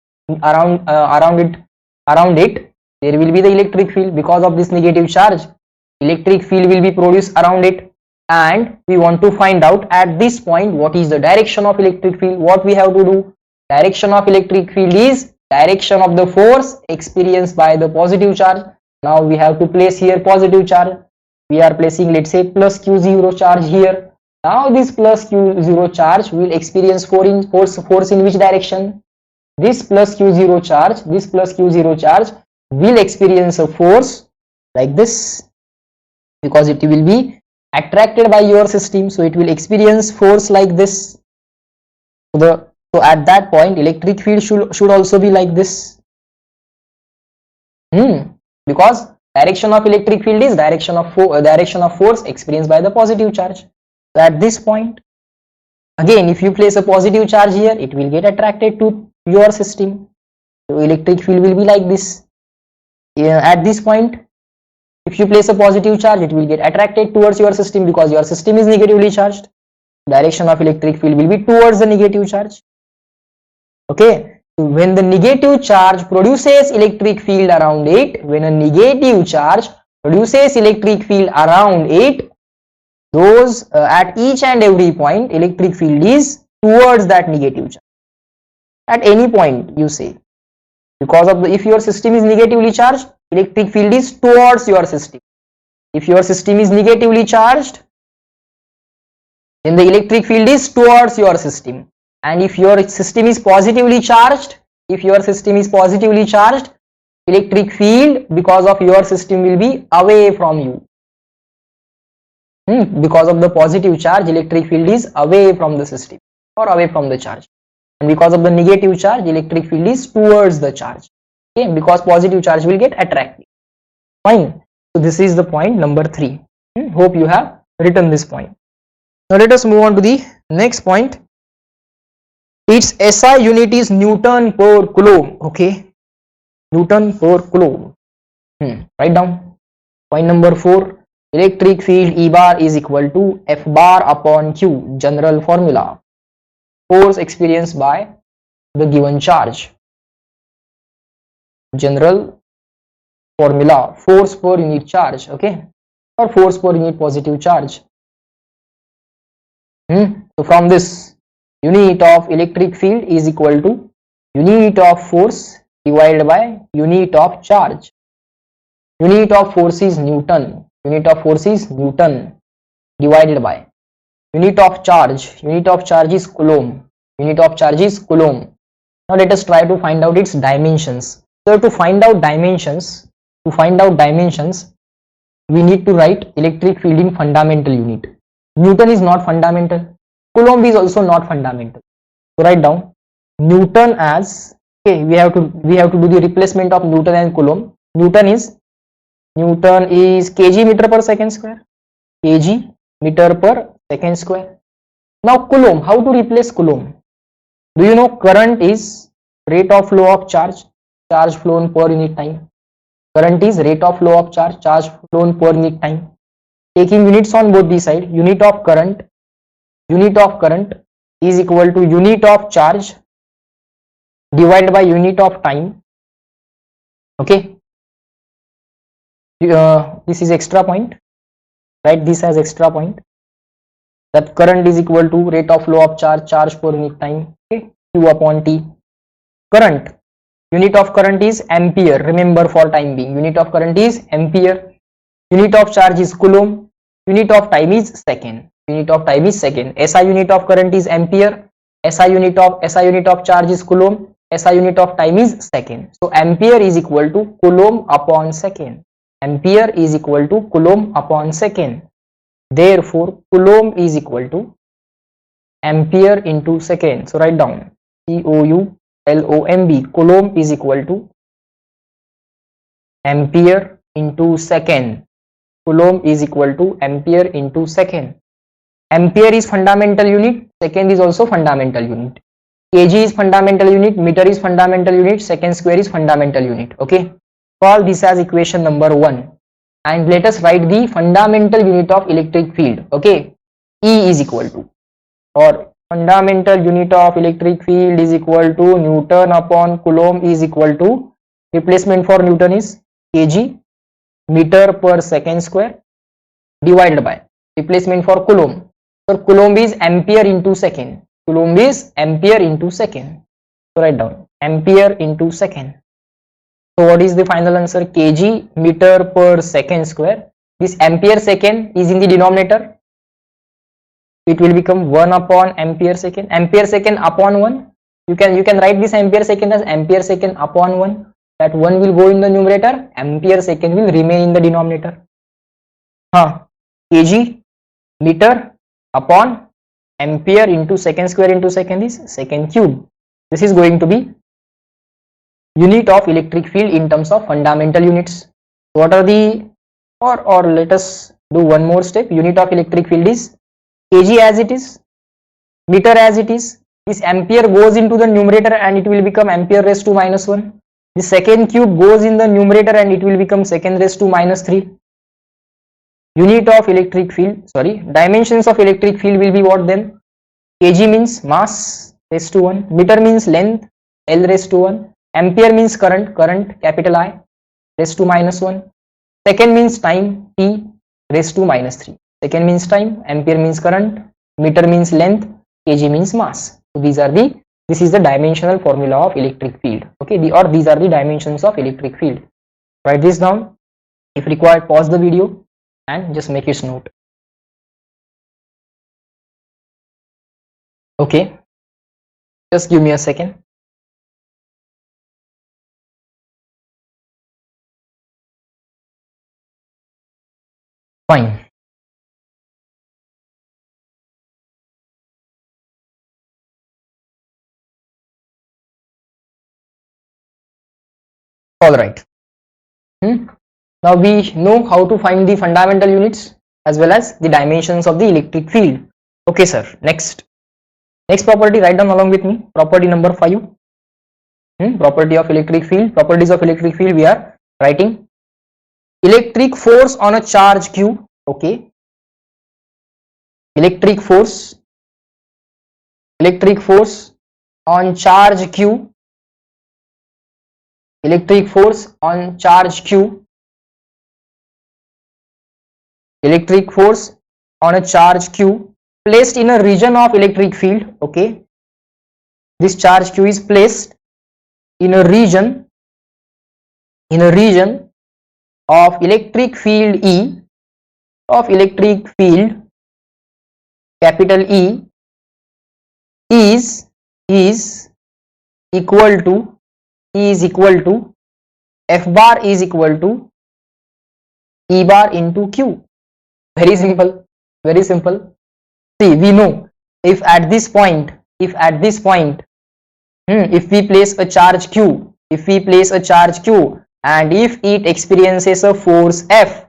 Around it there will be the electric field. Because of this negative charge, electric field will be produced around it, and we want to find out at this point what is the direction of electric field. What we have to do? Direction of electric field is direction of the force experienced by the positive charge. Now we have to place here positive charge. We are placing, let's say, plus Q0 charge here. Now this plus Q0 charge will experience force in which direction? This plus Q0 charge will experience a force like this, because it will be attracted by your system, so it will experience force like this. So at that point electric field should also be like this. Because direction of electric field is direction of force experienced by the positive charge. So at this point, again, if you place a positive charge here, it will get attracted to your system. So electric field will be like this. At this point, if you place a positive charge, it will get attracted towards your system because your system is negatively charged. Direction of electric field will be towards the negative charge. Okay. So when the negative charge produces electric field around it, when a negative charge produces electric field around it, those at each and every point electric field is towards that negative charge. At any point you say, because of the, if your system is negatively charged, electric field is towards your system. If your system is negatively charged, then the electric field is towards your system. And if your system is positively charged, electric field because of your system will be away from you. Because of the positive charge, electric field is away from the system or away from the charge. And because of the negative charge, electric field is towards the charge. Okay, because positive charge will get attracted. Fine. So this is the point number 3. Hope you have written this point. Now let us move on to the next point. Its SI unit is Newton per coulomb. Okay, Newton per coulomb. Write down. Point number 4. Electric field E bar is equal to F bar upon Q, general formula. Force experienced by the given charge. General formula, force per unit charge, okay, or force per unit positive charge. So from this, unit of electric field is equal to unit of force divided by unit of charge. Unit of force is Newton. Unit of force is Newton divided by unit of charge. Unit of charge is Coulomb. Unit of charge is Coulomb. Now let us try to find out its dimensions. So to find out dimensions, we need to write electric field in fundamental unit. Newton is not fundamental. Coulomb is also not fundamental. So write down Newton as, okay, we have to do the replacement of Newton and Coulomb. Newton is kg meter per second square. Kg meter per second square. Now Coulomb, how to replace Coulomb? Do you know current is rate of flow of charge flown per unit time. Current is rate of flow of charge flown per unit time. Taking units on both the side, unit of current is equal to unit of charge divided by unit of time. Okay, this is extra point. Write this as extra point, that current is equal to rate of flow of charge per unit time. Okay, Q upon T. Current, unit of current is ampere. Remember for time being, unit of current is ampere. Unit of charge is Coulomb. Unit of time is second. SI unit of current is ampere. SI unit of charge is Coulomb. SI unit of time is second. So ampere is equal to Coulomb upon second. Therefore Coulomb is equal to ampere into second. So write down COULOMB. Coulomb is equal to ampere into second. Coulomb is equal to ampere into second. Ampere is fundamental unit, second is also fundamental unit. Kg is fundamental unit, meter is fundamental unit, second square is fundamental unit. Okay, call this as equation number 1, and let us write the fundamental unit of electric field. Okay, E is equal to, or fundamental unit of electric field is equal to Newton upon Coulomb is equal to, replacement for Newton is kg meter per second square divided by replacement for Coulomb. So Coulomb is ampere into second. So write down ampere into second. So what is the final answer? Kg meter per second square. This ampere second is in the denominator. It will become 1 upon ampere second. Ampere second upon 1. You can write this ampere second as ampere second upon 1. That 1 will go in the numerator. Ampere second will remain in the denominator. Kg meter upon ampere into second square into second is second cube. This is going to be unit of electric field in terms of fundamental units. What are the, or let us do one more step. Unit of electric field is kg as it is, meter as it is. This ampere goes into the numerator and it will become ampere raised to minus 1. The second cube goes in the numerator and it will become second raised to minus 3. Unit of electric field, dimensions of electric field will be what then? Kg means mass raised to 1, meter means length, L raised to 1, ampere means current, capital I raised to minus 1. Second means time, t raised to minus 3. Second means time, ampere means current, meter means length, kg means mass. So this is the dimensional formula of electric field. Okay, these are the dimensions of electric field. Write this down. If required, pause the video and just make its note. Okay, just give me a second. Fine. All right. Now we know how to find the fundamental units as well as the dimensions of the electric field. Okay, sir. Next property, write down along with me. Property number 5. Property of electric field. Properties of electric field we are writing. Electric force on a charge q. Okay. Electric force on charge q. Electric force on charge q. Electric force on a charge q placed in a region of electric field. Okay, this charge q is placed in a region of electric field E, capital E, is equal to F bar is equal to E bar into Q. Very simple. See, we know if at this point if we place a charge q and if it experiences a force F,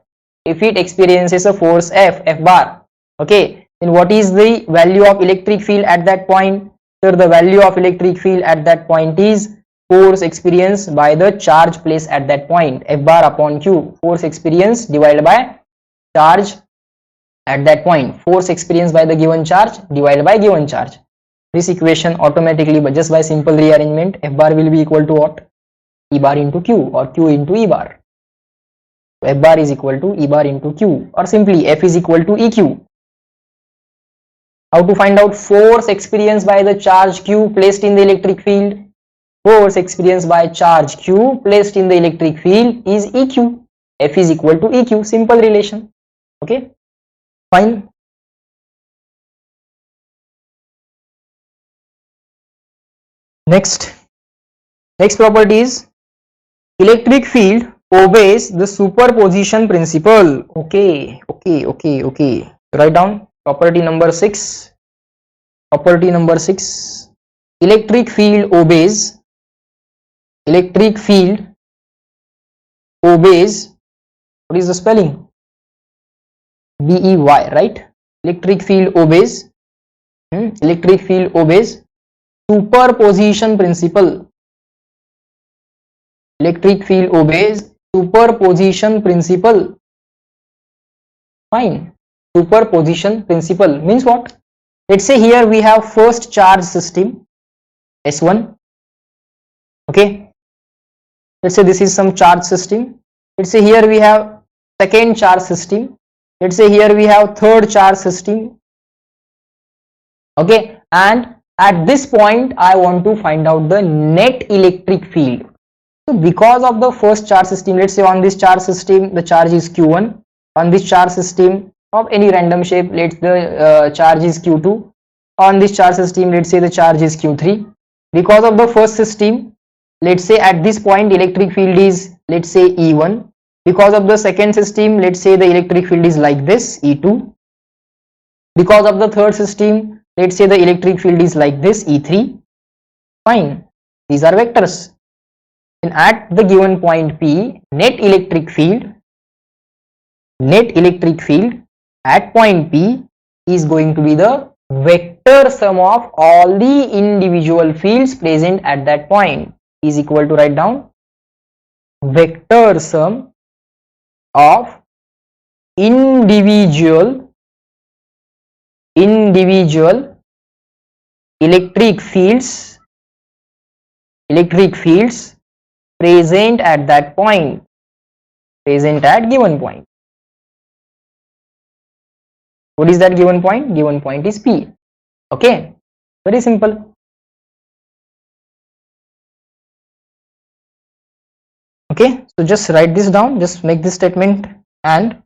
F bar, okay, then what is the value of electric field at that point? So the value of electric field at that point is force experienced by the charge placed at that point, F bar upon Q. Force experienced divided by charge at that point. Force experienced by the given charge divided by given charge. This equation automatically, but just by simple rearrangement, F bar will be equal to what? E bar into Q, or Q into E bar. So F bar is equal to E bar into Q, or simply F is equal to EQ. How to find out force experienced by the charge Q placed in the electric field? Force experienced by charge Q placed in the electric field is EQ. F is equal to EQ. Simple relation. Okay, fine. Next property is electric field obeys the superposition principle. Okay. Write down property number 6. Electric field obeys. What is the spelling? BEY, right? Electric field obeys. Superposition principle. Electric field obeys superposition principle. Fine. Superposition principle means what? Let's say here we have first charge system S1. Okay. Let's say this is some charge system. Let's say here we have second charge system. Let's say here we have third charge system. Okay. And at this point I want to find out the net electric field. So because of the first charge system, let's say on this charge system the charge is Q1. On this charge system of any random shape, let's the charge is Q2. On this charge system, let's say the charge is Q3. Because of the first system, let's say at this point electric field is, let's say, E1. Because of the second system, let's say the electric field is like this, E2. Because of the third system, let's say the electric field is like this, E3. Fine, these are vectors. And at the given point P, net electric field at point P is going to be the vector sum of all the individual fields present at that point, is equal to, write down, vector sum of individual electric fields present at that point. present at given point. What is that given point? Given point is P. Okay, very simple. Okay, so just write this down, just make this statement and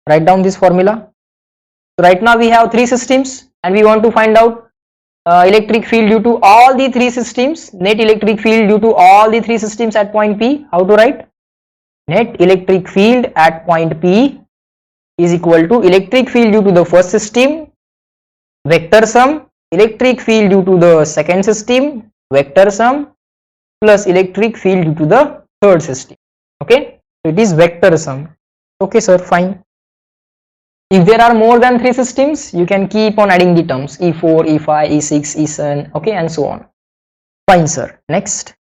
write down this formula. So right now we have three systems and we want to find out electric field due to all the three systems, net electric field due to all the three systems at point P. How to write? Net electric field at point P is equal to electric field due to the first system, vector sum, electric field due to the second system, vector sum, plus electric field due to the third system. Okay, so it is vector sum. Okay sir, fine. If there are more than three systems, you can keep on adding the terms E4, E5, E6, E7, okay, and so on. Fine sir. Next,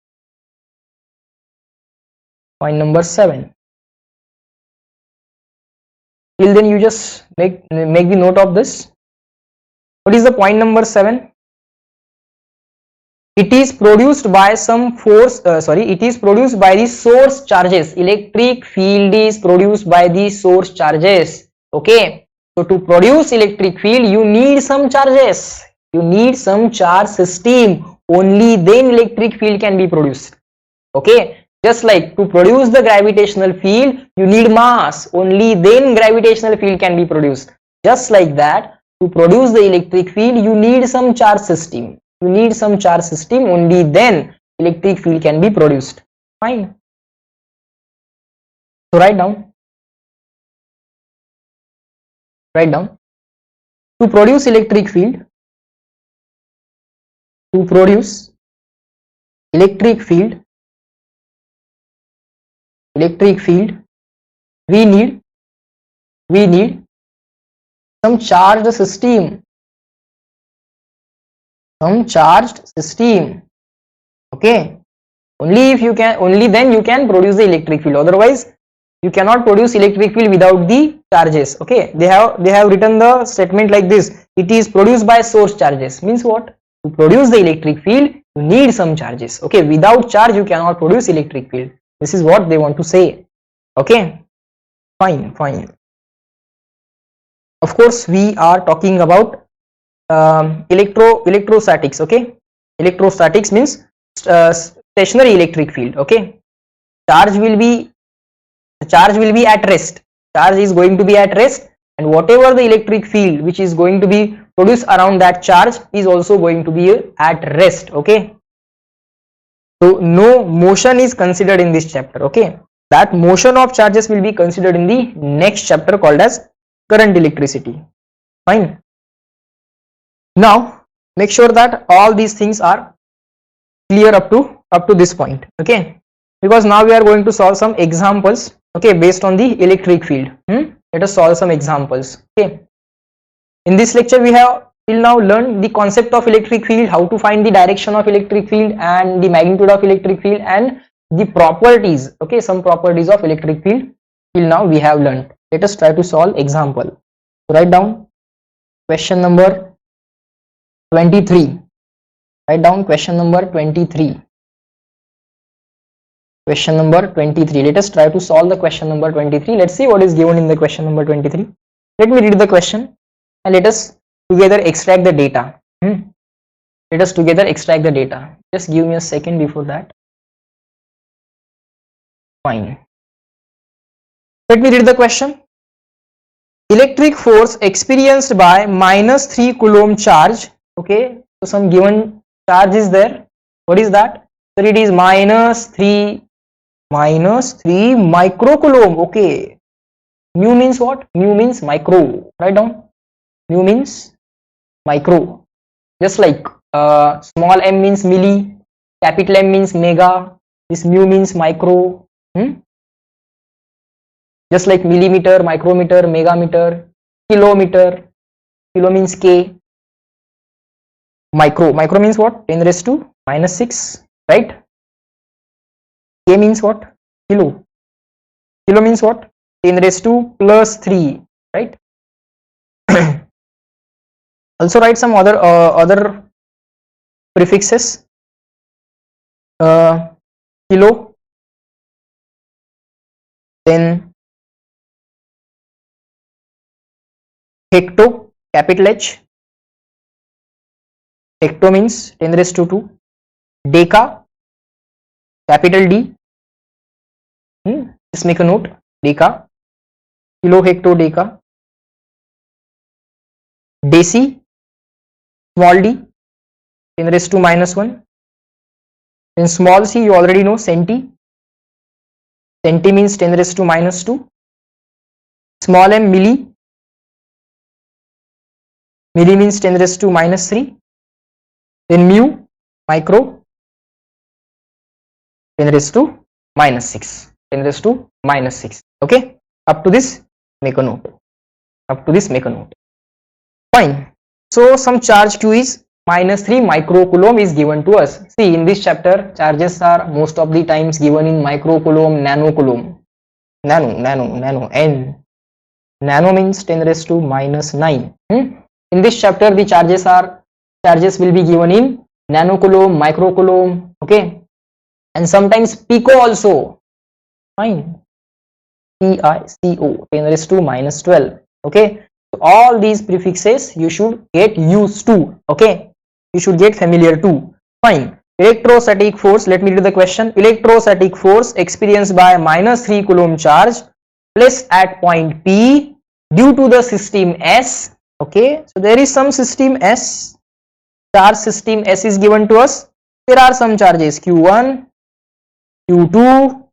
point number 7. Till then you just make the note of this. What is the point number 7? It is produced by some force, it is produced by the source charges. Electric field is produced by the source charges. Okay, so to produce electric field you need some charges, you need some charge system, only then electric field can be produced. Okay, just like to produce the gravitational field you need mass, only then gravitational field can be produced. Just like that, to produce the electric field you need some charge system, you need some charge system, only then electric field can be produced. Fine, so write down to produce electric field, to produce electric field we need some charged system, okay, only then you can produce the electric field, otherwise you cannot produce electric field without the charges. Okay, they have written the statement like this: it is produced by source charges. Means what? To produce the electric field you need some charges. Okay, without charge you cannot produce electric field. This is what they want to say. Okay, fine. Of course we are talking about electrostatics. Okay, electrostatics means stationary electric field. Okay, charge will be at rest, charge is going to be at rest, and whatever the electric field which is going to be produced around that charge is also going to be at rest. Okay, so no motion is considered in this chapter. Okay, that motion of charges will be considered in the next chapter called as current electricity. Fine. Now make sure that all these things are clear up to this point. Okay, because now we are going to solve some examples, okay, based on the electric field. Let us solve some examples. Okay, in this lecture we have till now learned the concept of electric field, how to find the direction of electric field and the magnitude of electric field and the properties. Okay, some properties of electric field till now we have learned. Let us try to solve example. So write down question number 23. Write down question number 23. Question number 23. Let us try to solve the question number 23. Let's see what is given in the question number 23. Let me read the question and let us together extract the data. Let us together extract the data. Just give me a second before that. Fine. Let me read the question. Electric force experienced by -3 coulomb charge. Okay, so some given charge is there. What is that? So it is -3 microcoulomb. Okay, mu means what? Mu means micro. Write down. Mu means micro. Just like small m means milli, capital M means mega. This mu means micro. Just like millimeter, micrometer, megameter, kilometer. Kilo means K. Micro means what? 10 raised to -6, right? K means what? Kilo. Kilo means what? 10 raised to +3, right? Also write some other prefixes. Kilo, Then hecto, capital H. Hecto means 10 raised to 2. Deca, capital D. Just make a note. Deca, kilo, hecto, deca. Deci, small d, 10 raised to minus 1. Then small c, you already know, centi. Centi means 10 raised to minus 2. Small m, milli. Milli means 10 raised to minus 3. Then mu, micro, 10 raised to minus 6. 10 raised to minus 6. Okay. Up to this, make a note. Up to this, make a note. Fine. So some charge Q is minus 3 microcoulomb is given to us. See, in this chapter, charges are most of the times given in microcoulomb, nanocoulomb. Nano, N. Nano means 10 raised to minus 9. In this chapter, the charges will be given in nanocoulomb, microcoulomb, okay, and sometimes pico also. Fine. PICO, 10 raised to minus 12. Okay. So all these prefixes you should get used to. Okay. You should get familiar to. Fine. Electrostatic force. Let me read the question. Electrostatic force experienced by minus 3 coulomb charge placed at point P due to the system S. Okay. So there is some system S. Charge system S is given to us. There are some charges Q1, Q2,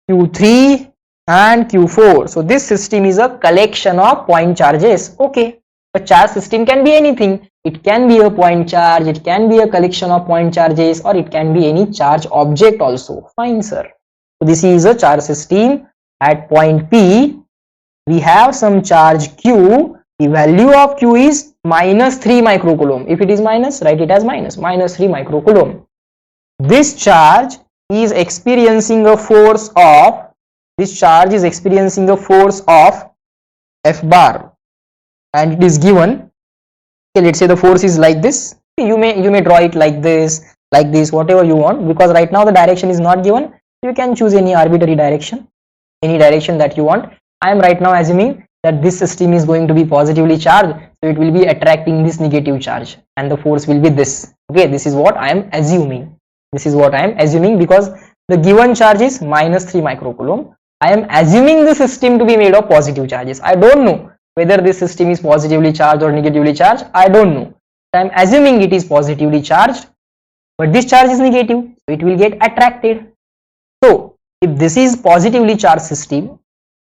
Q3 and Q4. So this system is a collection of point charges. Okay. A charge system can be anything. It can be a point charge, it can be a collection of point charges, or it can be any charge object also. Fine, sir. So this is a charge system. At point P, we have some charge Q. The value of Q is minus 3 microcoulomb. If it is minus, write it as minus 3 microcoulomb. This charge is experiencing a force of F bar, and it is given. Okay, let's say the force is like this. You may draw it like this, whatever you want, because right now the direction is not given. You can choose any arbitrary direction, any direction that you want. I am right now assuming that this system is going to be positively charged, so it will be attracting this negative charge, and the force will be this. Okay, this is what I am assuming. Because the given charge is minus 3 microcoulomb. I am assuming the system to be made of positive charges. I don't know whether this system is positively charged or negatively charged. I don't know. I am assuming it is positively charged, but this charge is negative, so it will get attracted. So if this is positively charged system,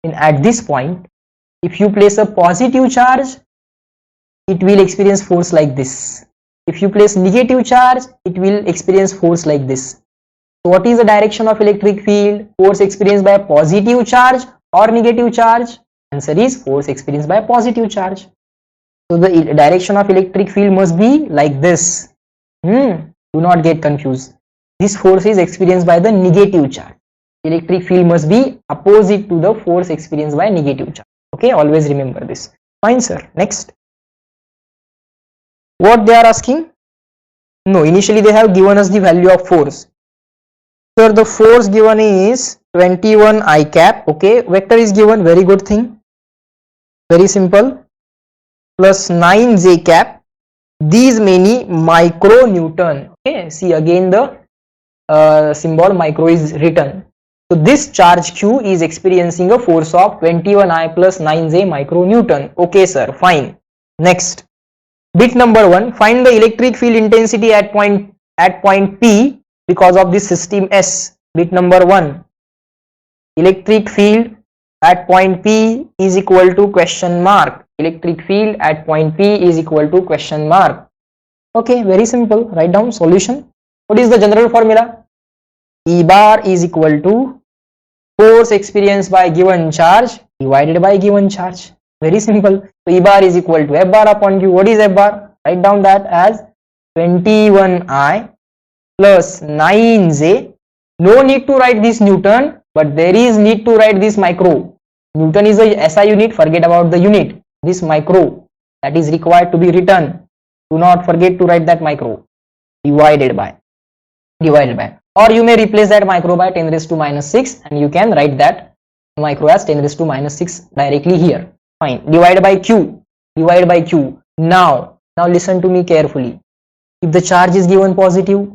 then at this point, if you place a positive charge, it will experience force like this. If you place negative charge, it will experience force like this. So what is the direction of electric field? Force experienced by a positive charge or negative charge? Answer is force experienced by a positive charge. So the direction of electric field must be like this. Do not get confused. This force is experienced by the negative charge. Electric field must be opposite to the force experienced by negative charge. Okay, always remember this. Fine, sir. Next. What they are asking? No, initially they have given us the value of force. Sir, the force given is 21 I cap. Okay, vector is given. Very good thing. Very simple. Plus 9 J cap. These many micronewton. Okay, see again the symbol micro is written. So this charge Q is experiencing a force of 21 I plus 9 J micronewton. Okay, sir. Fine. Next. Bit number 1. Find the electric field intensity at point P because of this system S. Bit number 1. Electric field at point P is equal to question mark. Electric field at point P is equal to question mark. Okay, very simple. Write down solution. What is the general formula? E bar is equal to force experienced by given charge divided by given charge. Very simple. So E bar is equal to F bar upon Q. What is F bar? Write down that as 21I plus 9J. No need to write this Newton, but there is need to write this micro. Newton is a SI unit. Forget about the unit. This micro that is required to be written. Do not forget to write that micro. Divided by. Or you may replace that micro by 10 raised to minus 6 and you can write that micro as 10 raised to minus 6 directly here. Fine. Divide by Q. Divide by Q. Now listen to me carefully. If the charge is given positive,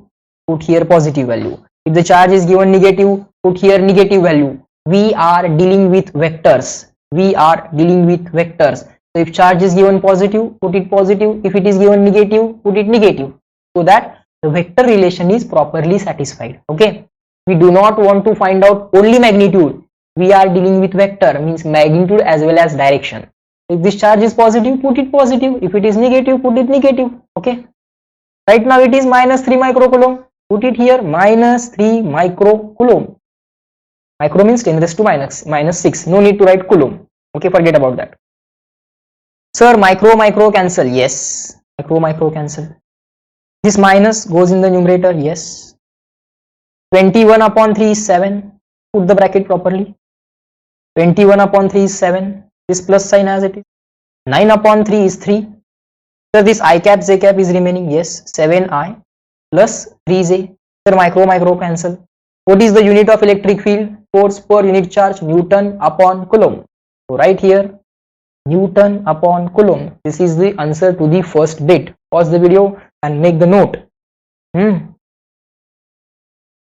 put here positive value. If the charge is given negative, put here negative value. We are dealing with vectors. We are dealing with vectors. So if charge is given positive, put it positive. If it is given negative, put it negative. So that the vector relation is properly satisfied. Okay. We do not want to find out only magnitude. We are dealing with vector, means magnitude as well as direction. If this charge is positive, put it positive. If it is negative, put it negative. Okay. Right now it is minus 3 microcoulomb. Put it here, minus 3 microcoulomb. Micro means 10 raised to minus 6. No need to write coulomb. Okay, forget about that. Sir, micro cancel. Yes, micro cancel. This minus goes in the numerator. Yes. 21 upon 3 is 7. Put the bracket properly. 21 upon 3 is 7. This plus sign as it is. 9 upon 3 is 3. So this I cap j cap is remaining. Yes, 7I plus 3j. Sir, micro cancel. What is the unit of electric field? Force per unit charge, Newton upon Coulomb. So right here, Newton upon Coulomb. This is the answer to the first bit. Pause the video and make the note.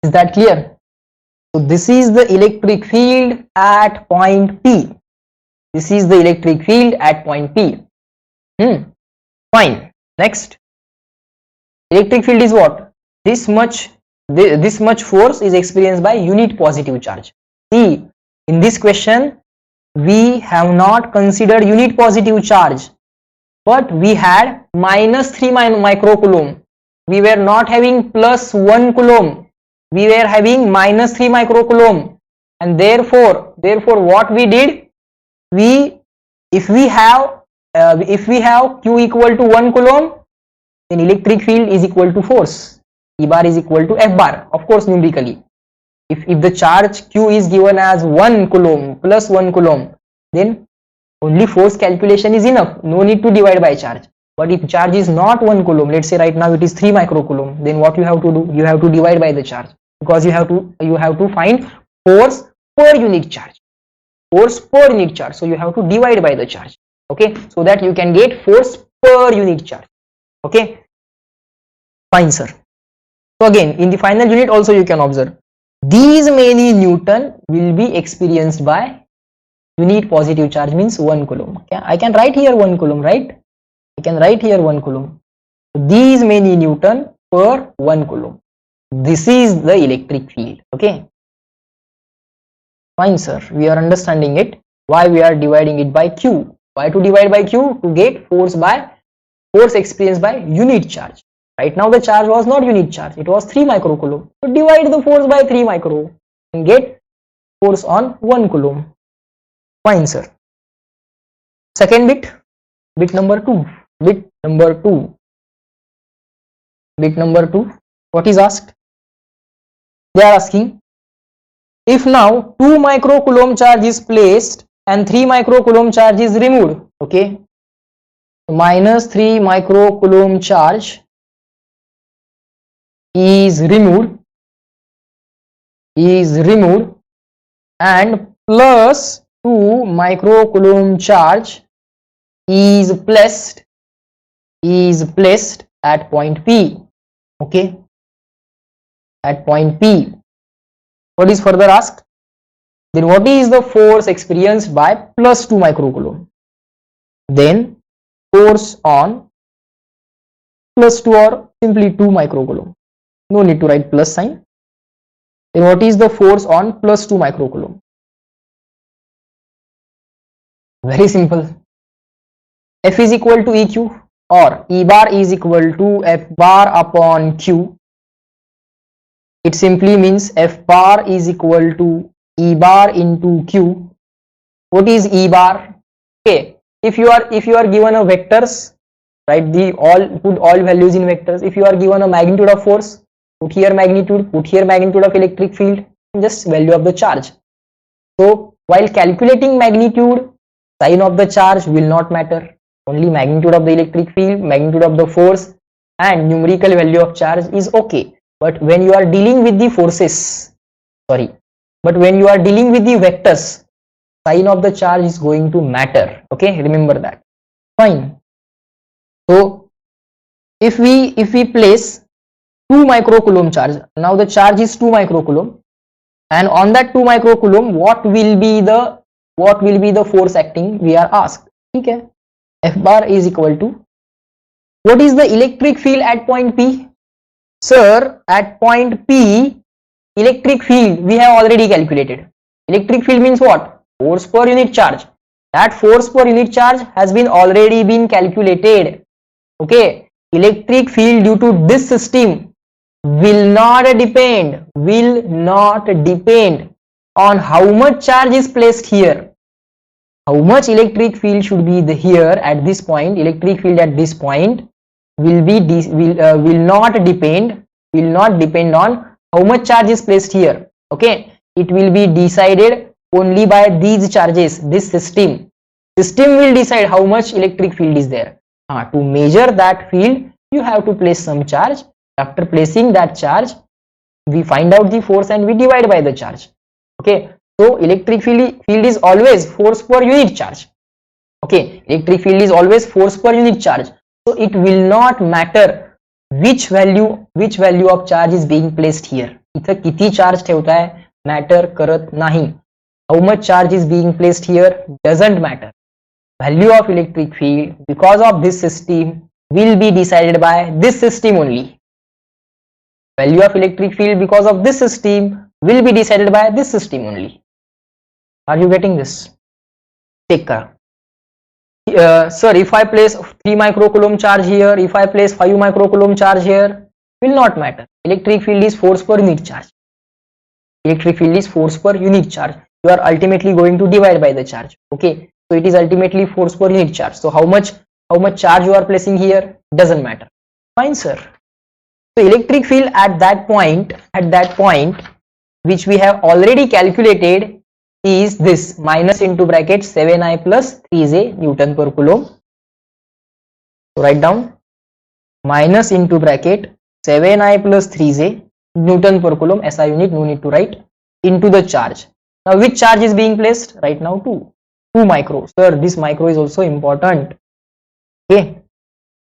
Is that clear? So this is the electric field at point P. This is the electric field at point P. Fine. Next. Electric field is what? This much force is experienced by unit positive charge. See, in this question, we have not considered unit positive charge, but we had minus 3 microcoulomb. We were not having plus 1 coulomb. We were having minus 3 microcoulomb, and therefore what we did, if we have Q equal to 1 coulomb, then electric field is equal to force. E bar is equal to F bar, of course numerically. If the charge Q is given as 1 coulomb plus 1 coulomb, then only force calculation is enough. No need to divide by charge. But if charge is not 1 coulomb, let's say right now it is 3 microcoulomb, then what you have to do? You have to divide by the charge, because you have to find force per unit charge. Force per unit charge. So you have to divide by the charge. Okay, so that you can get force per unit charge. Okay, fine, sir. So again, in the final unit also you can observe these many Newton will be experienced by unit positive charge, means 1 coulomb. Okay? I can write here 1 coulomb, right? I can write here 1 coulomb. These many Newton per 1 coulomb. This is the electric field. Okay. Fine, sir. We are understanding it. Why we are dividing it by Q? Why to divide by Q? To get force experienced by unit charge. Right now the charge was not unit charge, it was 3 microcoulomb. So divide the force by 3 micro and get force on 1 coulomb. Fine, sir. Second bit number 2. Bit number 2. What is asked? They are asking, if now 2 microcoulomb charge is placed and 3 microcoulomb charge is removed. Okay. Minus 3 microcoulomb charge is removed and plus 2 microcoulomb charge is placed at point P. Okay, at point P. What is further asked? Then what is the force experienced by plus 2 microcoulomb? Then force on plus 2 or simply 2 microcoulomb. No need to write plus sign. Then what is the force on plus 2 microcoulomb? Very simple. F is equal to EQ, or E bar is equal to F bar upon Q. It simply means F bar is equal to E bar into Q. What is E bar? Okay, if you are given a vectors, write put all values in vectors. If you are given a magnitude of force, put here magnitude of electric field, just value of the charge. So while calculating magnitude, sign of the charge will not matter. Only magnitude of the electric field, magnitude of the force and numerical value of charge is okay. But when you are dealing with the forces, when you are dealing with the vectors, sign of the charge is going to matter. Okay, remember that. Fine. So if we place 2 microcoulomb charge, now the charge is 2 microcoulomb, and on that 2 microcoulomb what will be the force acting, we are asked. Okay, F bar is equal to, what is the electric field at point P? Sir, at point P, electric field we have already calculated. Electric field means what? Force per unit charge. That force per unit charge has been already been calculated. Okay, electric field due to this system will not depend on how much charge is placed here. How much electric field should be here at this point? Electric field at this point will not depend on how much charge is placed here. Okay, it will be decided only by these charges. This system will decide how much electric field is there. To measure that field, you have to place some charge. After placing that charge, we find out the force and we divide by the charge. Okay, so electric field is always force per unit charge. Okay, electric field is always force per unit charge. So it will not matter which value of charge is being placed here. इथं किती charge ठेवताय matter करत नाही. How much charge is being placed here doesn't matter. Value of electric field because of this system will be decided by this system only. Value of electric field because of this system will be decided by this system only. Are you getting this? Take care. Sir, if I place 3 microcoulomb charge here, if I place 5 microcoulomb charge here, will not matter. Electric field is force per unit charge. Electric field is force per unit charge. You are ultimately going to divide by the charge. Okay, so it is ultimately force per unit charge. So how much charge you are placing here doesn't matter. Fine, sir. So electric field at that point which we have already calculated is this, minus into bracket 7I plus 3J Newton per Coulomb. So write down minus into bracket 7I plus 3J Newton per Coulomb, SI unit, no need to write, into the charge. Now which charge is being placed? Right now 2 micro. Sir, this micro is also important. Okay.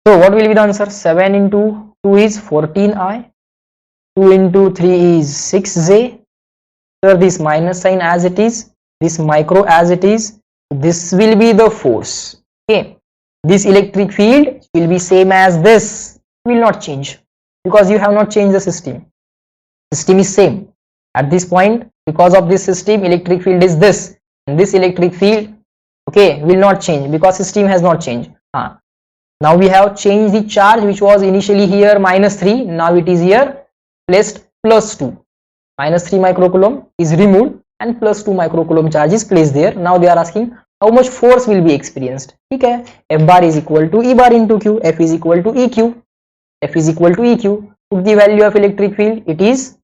So what will be the answer? 7 into 2 is 14I. 2 into 3 is 6J. Sir, this minus sign as it is, this micro as it is, this will be the force. Okay, this electric field will be same as this, will not change because you have not changed the system. System is same at this point. Because of this system, electric field is this, and this electric field, okay, will not change because system has not changed. Now we have changed the charge which was initially here minus 3, now it is here placed plus 2. Minus 3 microcoulomb is removed and plus 2 microcoulomb charge is placed there. Now they are asking how much force will be experienced. Okay, F bar is equal to E bar into Q. F is equal to EQ. F is equal to EQ. Put the value of electric field. It is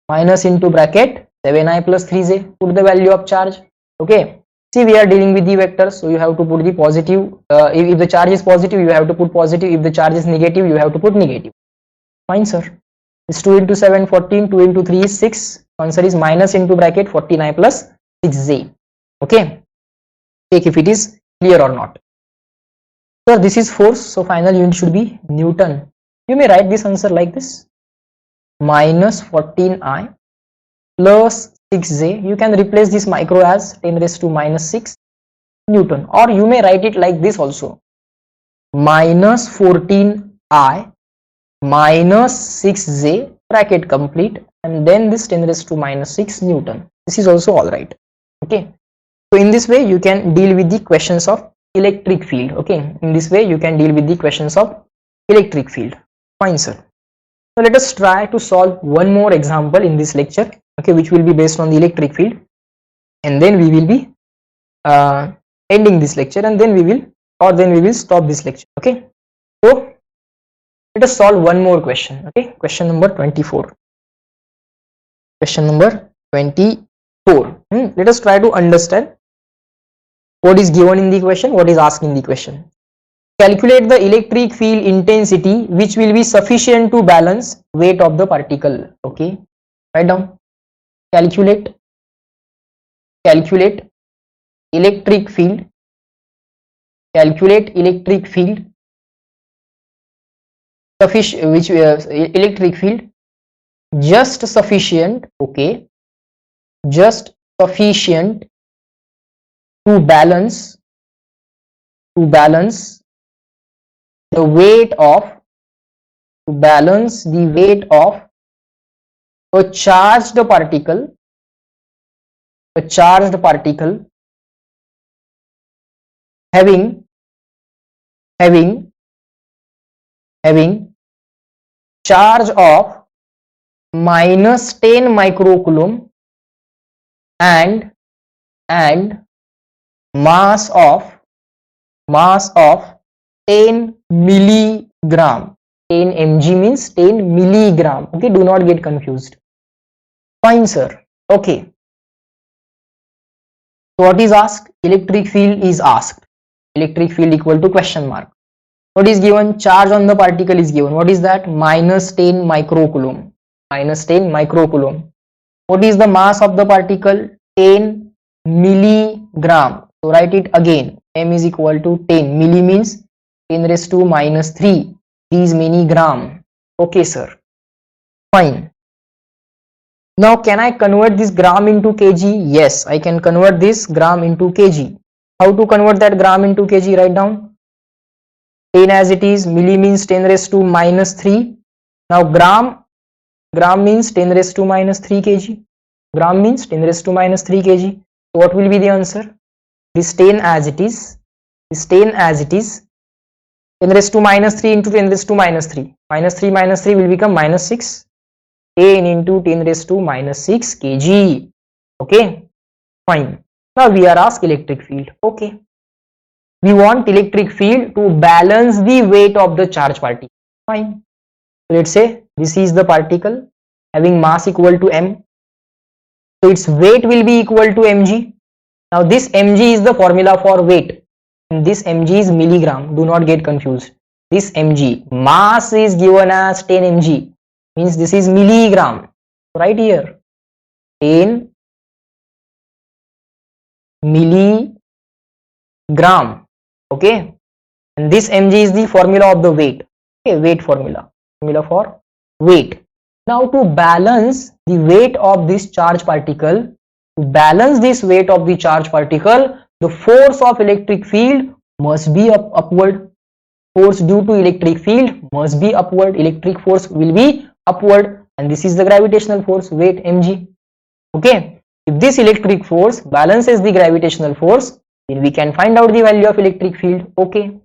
minus into bracket 7I plus 3J. Put the value of charge. Okay. See, we are dealing with the vectors, so you have to put the positive. If the charge is positive, you have to put positive. If the charge is negative, you have to put negative. Fine, sir. It's 2 into 7, 14. 2 into 3 is 6. Answer is minus into bracket 14I plus 6J. Okay. Take if it is clear or not. So this is force. So final unit should be Newton. You may write this answer like this. Minus 14I plus 6J. You can replace this micro as 10 raised to minus 6 Newton. Or you may write it like this also. Minus 14I minus 6J bracket complete, and then this 10 raised to minus 6 Newton. This is also alright. Okay. So in this way you can deal with the questions of electric field. Okay. In this way you can deal with the questions of electric field. Fine, sir. So let us try to solve one more example in this lecture. Okay, which will be based on the electric field, and then we will be ending this lecture, and then we will stop this lecture. Okay. So let us solve one more question. Okay, question number 24. Question number 24. Let us try to understand what is given in the question, what is asked in the question. Calculate the electric field intensity which will be sufficient to balance weight of the particle. Okay, write down. Calculate electric field, calculate electric field sufficient, which electric field just sufficient, okay, just sufficient to balance the weight of a charged particle having charge of -10 microcoulomb and mass of 10 milligram. 10 mg means 10 milligram. Okay, do not get confused. Fine, sir. Okay. So what is asked? Electric field is asked. Electric field equal to question mark. What is given? Charge on the particle is given. What is that? -10 microcoulomb. -10 microcoulomb. What is the mass of the particle? 10 milligram. So write it again. M is equal to 10. Milli means 10 raised to -3. These many gram. Okay, sir. Fine. Now can I convert this gram into kg? Yes, I can convert this gram into kg. How to convert that gram into kg? Write down 10 as it is. Milli means 10 raised to -3. Now gram means 10 raised to -3 kg. Gram means 10 raised to -3 kg. So what will be the answer? This 10 as it is. 10 raised to -3 into 10 raised to -3. -3 will become -6. 10 into 10 raised to -6 kg. Okay, fine. Now we are asked electric field. Okay, we want electric field to balance the weight of the charge particle. Fine. So let's say this is the particle having mass equal to m. So its weight will be equal to mg. Now this mg is the formula for weight. And this mg is milligram. Do not get confused. This mg mass is given as 10 mg. Means this is milligram. Right here 10 milligram. Okay, and this mg is the formula of the weight. Okay, weight formula for weight. Now to balance the weight of this charge particle, the force of electric field must be upward. Force due to electric field must be upward. Electric force will be upward, and this is the gravitational force, weight mg. Okay, if this electric force balances the gravitational force, then we can find out the value of electric field. Okay,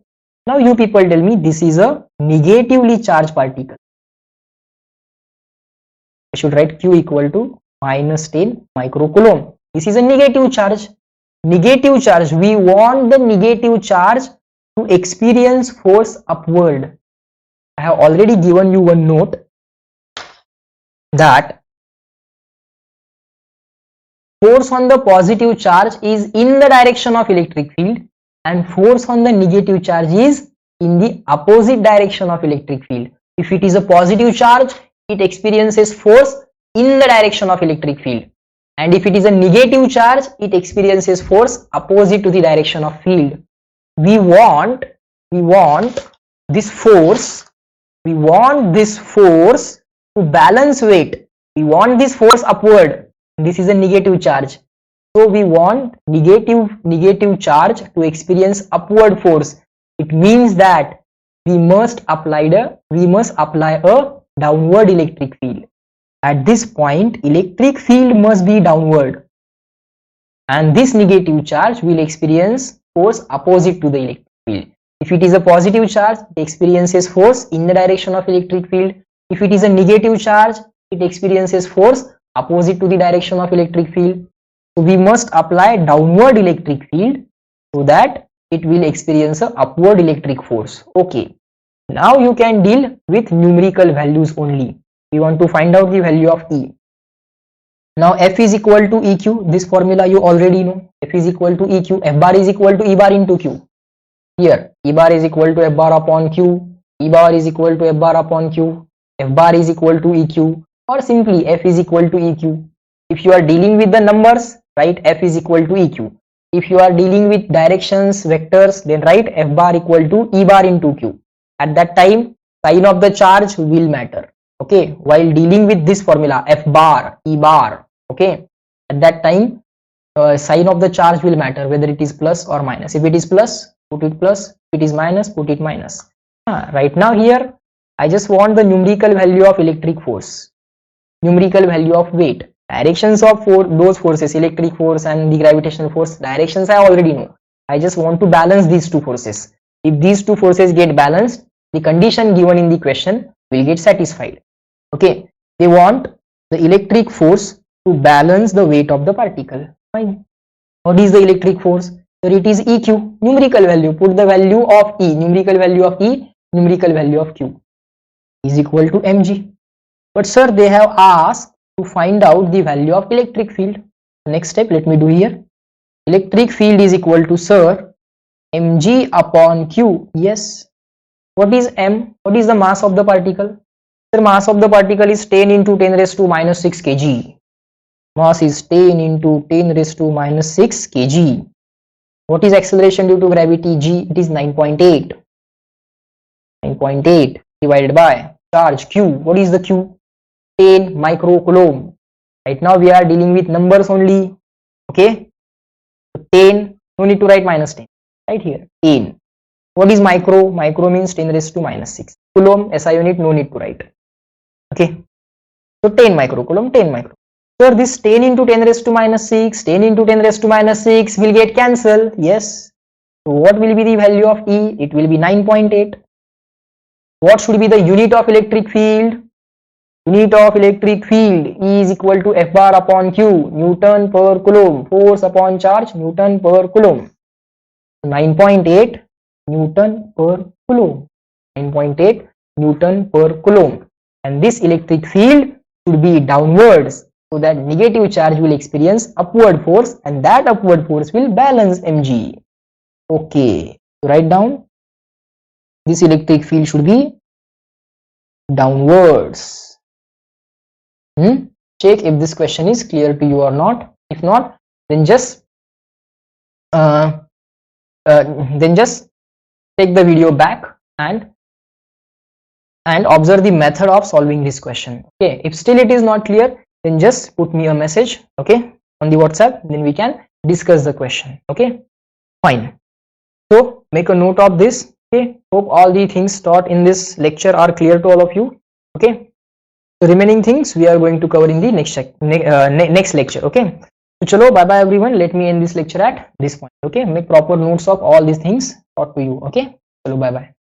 now you people tell me, this is a negatively charged particle. I should write q equal to -10 microcoulomb. This is a negative charge. We want the negative charge to experience force upward. I have already given you one note that force on the positive charge is in the direction of electric field and force on the negative charge is in the opposite direction of electric field. If it is a positive charge, it experiences force in the direction of electric field, and if it is a negative charge, it experiences force opposite to the direction of field. We want this force to balance weight. We want this force upward. This is a negative charge, so we want negative charge to experience upward force. It means that we must apply a downward electric field. At this point, electric field must be downward, and this negative charge will experience force opposite to the electric field. If it is a positive charge, it experiences force in the direction of electric field. If it is a negative charge, it experiences force opposite to the direction of electric field. So we must apply downward electric field so that it will experience a upward electric force. Okay, now you can deal with numerical values only. We want to find out the value of E. Now F is equal to EQ. This formula you already know. F is equal to EQ. F bar is equal to E bar into Q. Here E bar is equal to F bar upon Q. E bar is equal to F bar upon Q. F bar is equal to EQ, or simply F is equal to EQ. If you are dealing with the numbers, write F is equal to EQ. if you are dealing with directions, vectors, then write F bar equal to E bar into Q. At that time, sign of the charge will matter. Okay, while dealing with this formula F bar, E bar, okay, at that time, sign of the charge will matter, whether it is plus or minus. If it is plus, put it plus. If it is minus, put it minus. Right now here, I just want the numerical value of electric force, numerical value of weight, directions of those forces, electric force and the gravitational force. Directions I already know. I just want to balance these two forces. If these two forces get balanced, the condition given in the question will get satisfied. Okay, they want the electric force to balance the weight of the particle. Fine. What is the electric force? So it is EQ, numerical value. Put the value of E, numerical value of E, numerical value of Q is equal to mg. But sir, they have asked to find out the value of electric field. Next step, let me do here. Electric field is equal to, sir, mg upon q. Yes. What is m? What is the mass of the particle? The mass of the particle is 10 into 10 raised to minus 6 kg. Mass is 10 into 10 raised to minus 6 kg. What is acceleration due to gravity? G. It is 9.8. 9.8 divided by charge q. What is the q? 10 microcoulomb. Right now we are dealing with numbers only. Okay. So 10. No need to write minus 10. Right here. 10. What is micro? Micro means 10 raised to minus 6. Coulomb, SI unit, no need to write. Okay. So 10 microcoulomb, 10 micro. Sir, this 10 into 10 raised to minus 6, 10 into 10 raised to minus 6 will get cancelled. Yes. So what will be the value of E? It will be 9.8. What should be the unit of electric field? Unit of electric field E is equal to F bar upon Q, Newton per Coulomb. Force upon charge, Newton per Coulomb. 9.8 Newton per Coulomb. 9.8 Newton per Coulomb. And this electric field should be downwards, so that negative charge will experience upward force, and that upward force will balance mg. Okay, so write down, this electric field should be downwards. Check if this question is clear to you or not. If not, then just take the video back and observe the method of solving this question. Okay, if still it is not clear, then just put me a message, okay, on the WhatsApp, then we can discuss the question. Okay, fine. So make a note of this. Okay, hope all the things taught in this lecture are clear to all of you. Okay, the remaining things we are going to cover in the next lecture. Okay, so chalo, bye bye everyone. Let me end this lecture at this point. Okay, make proper notes of all these things taught to you. Okay, chalo, bye bye.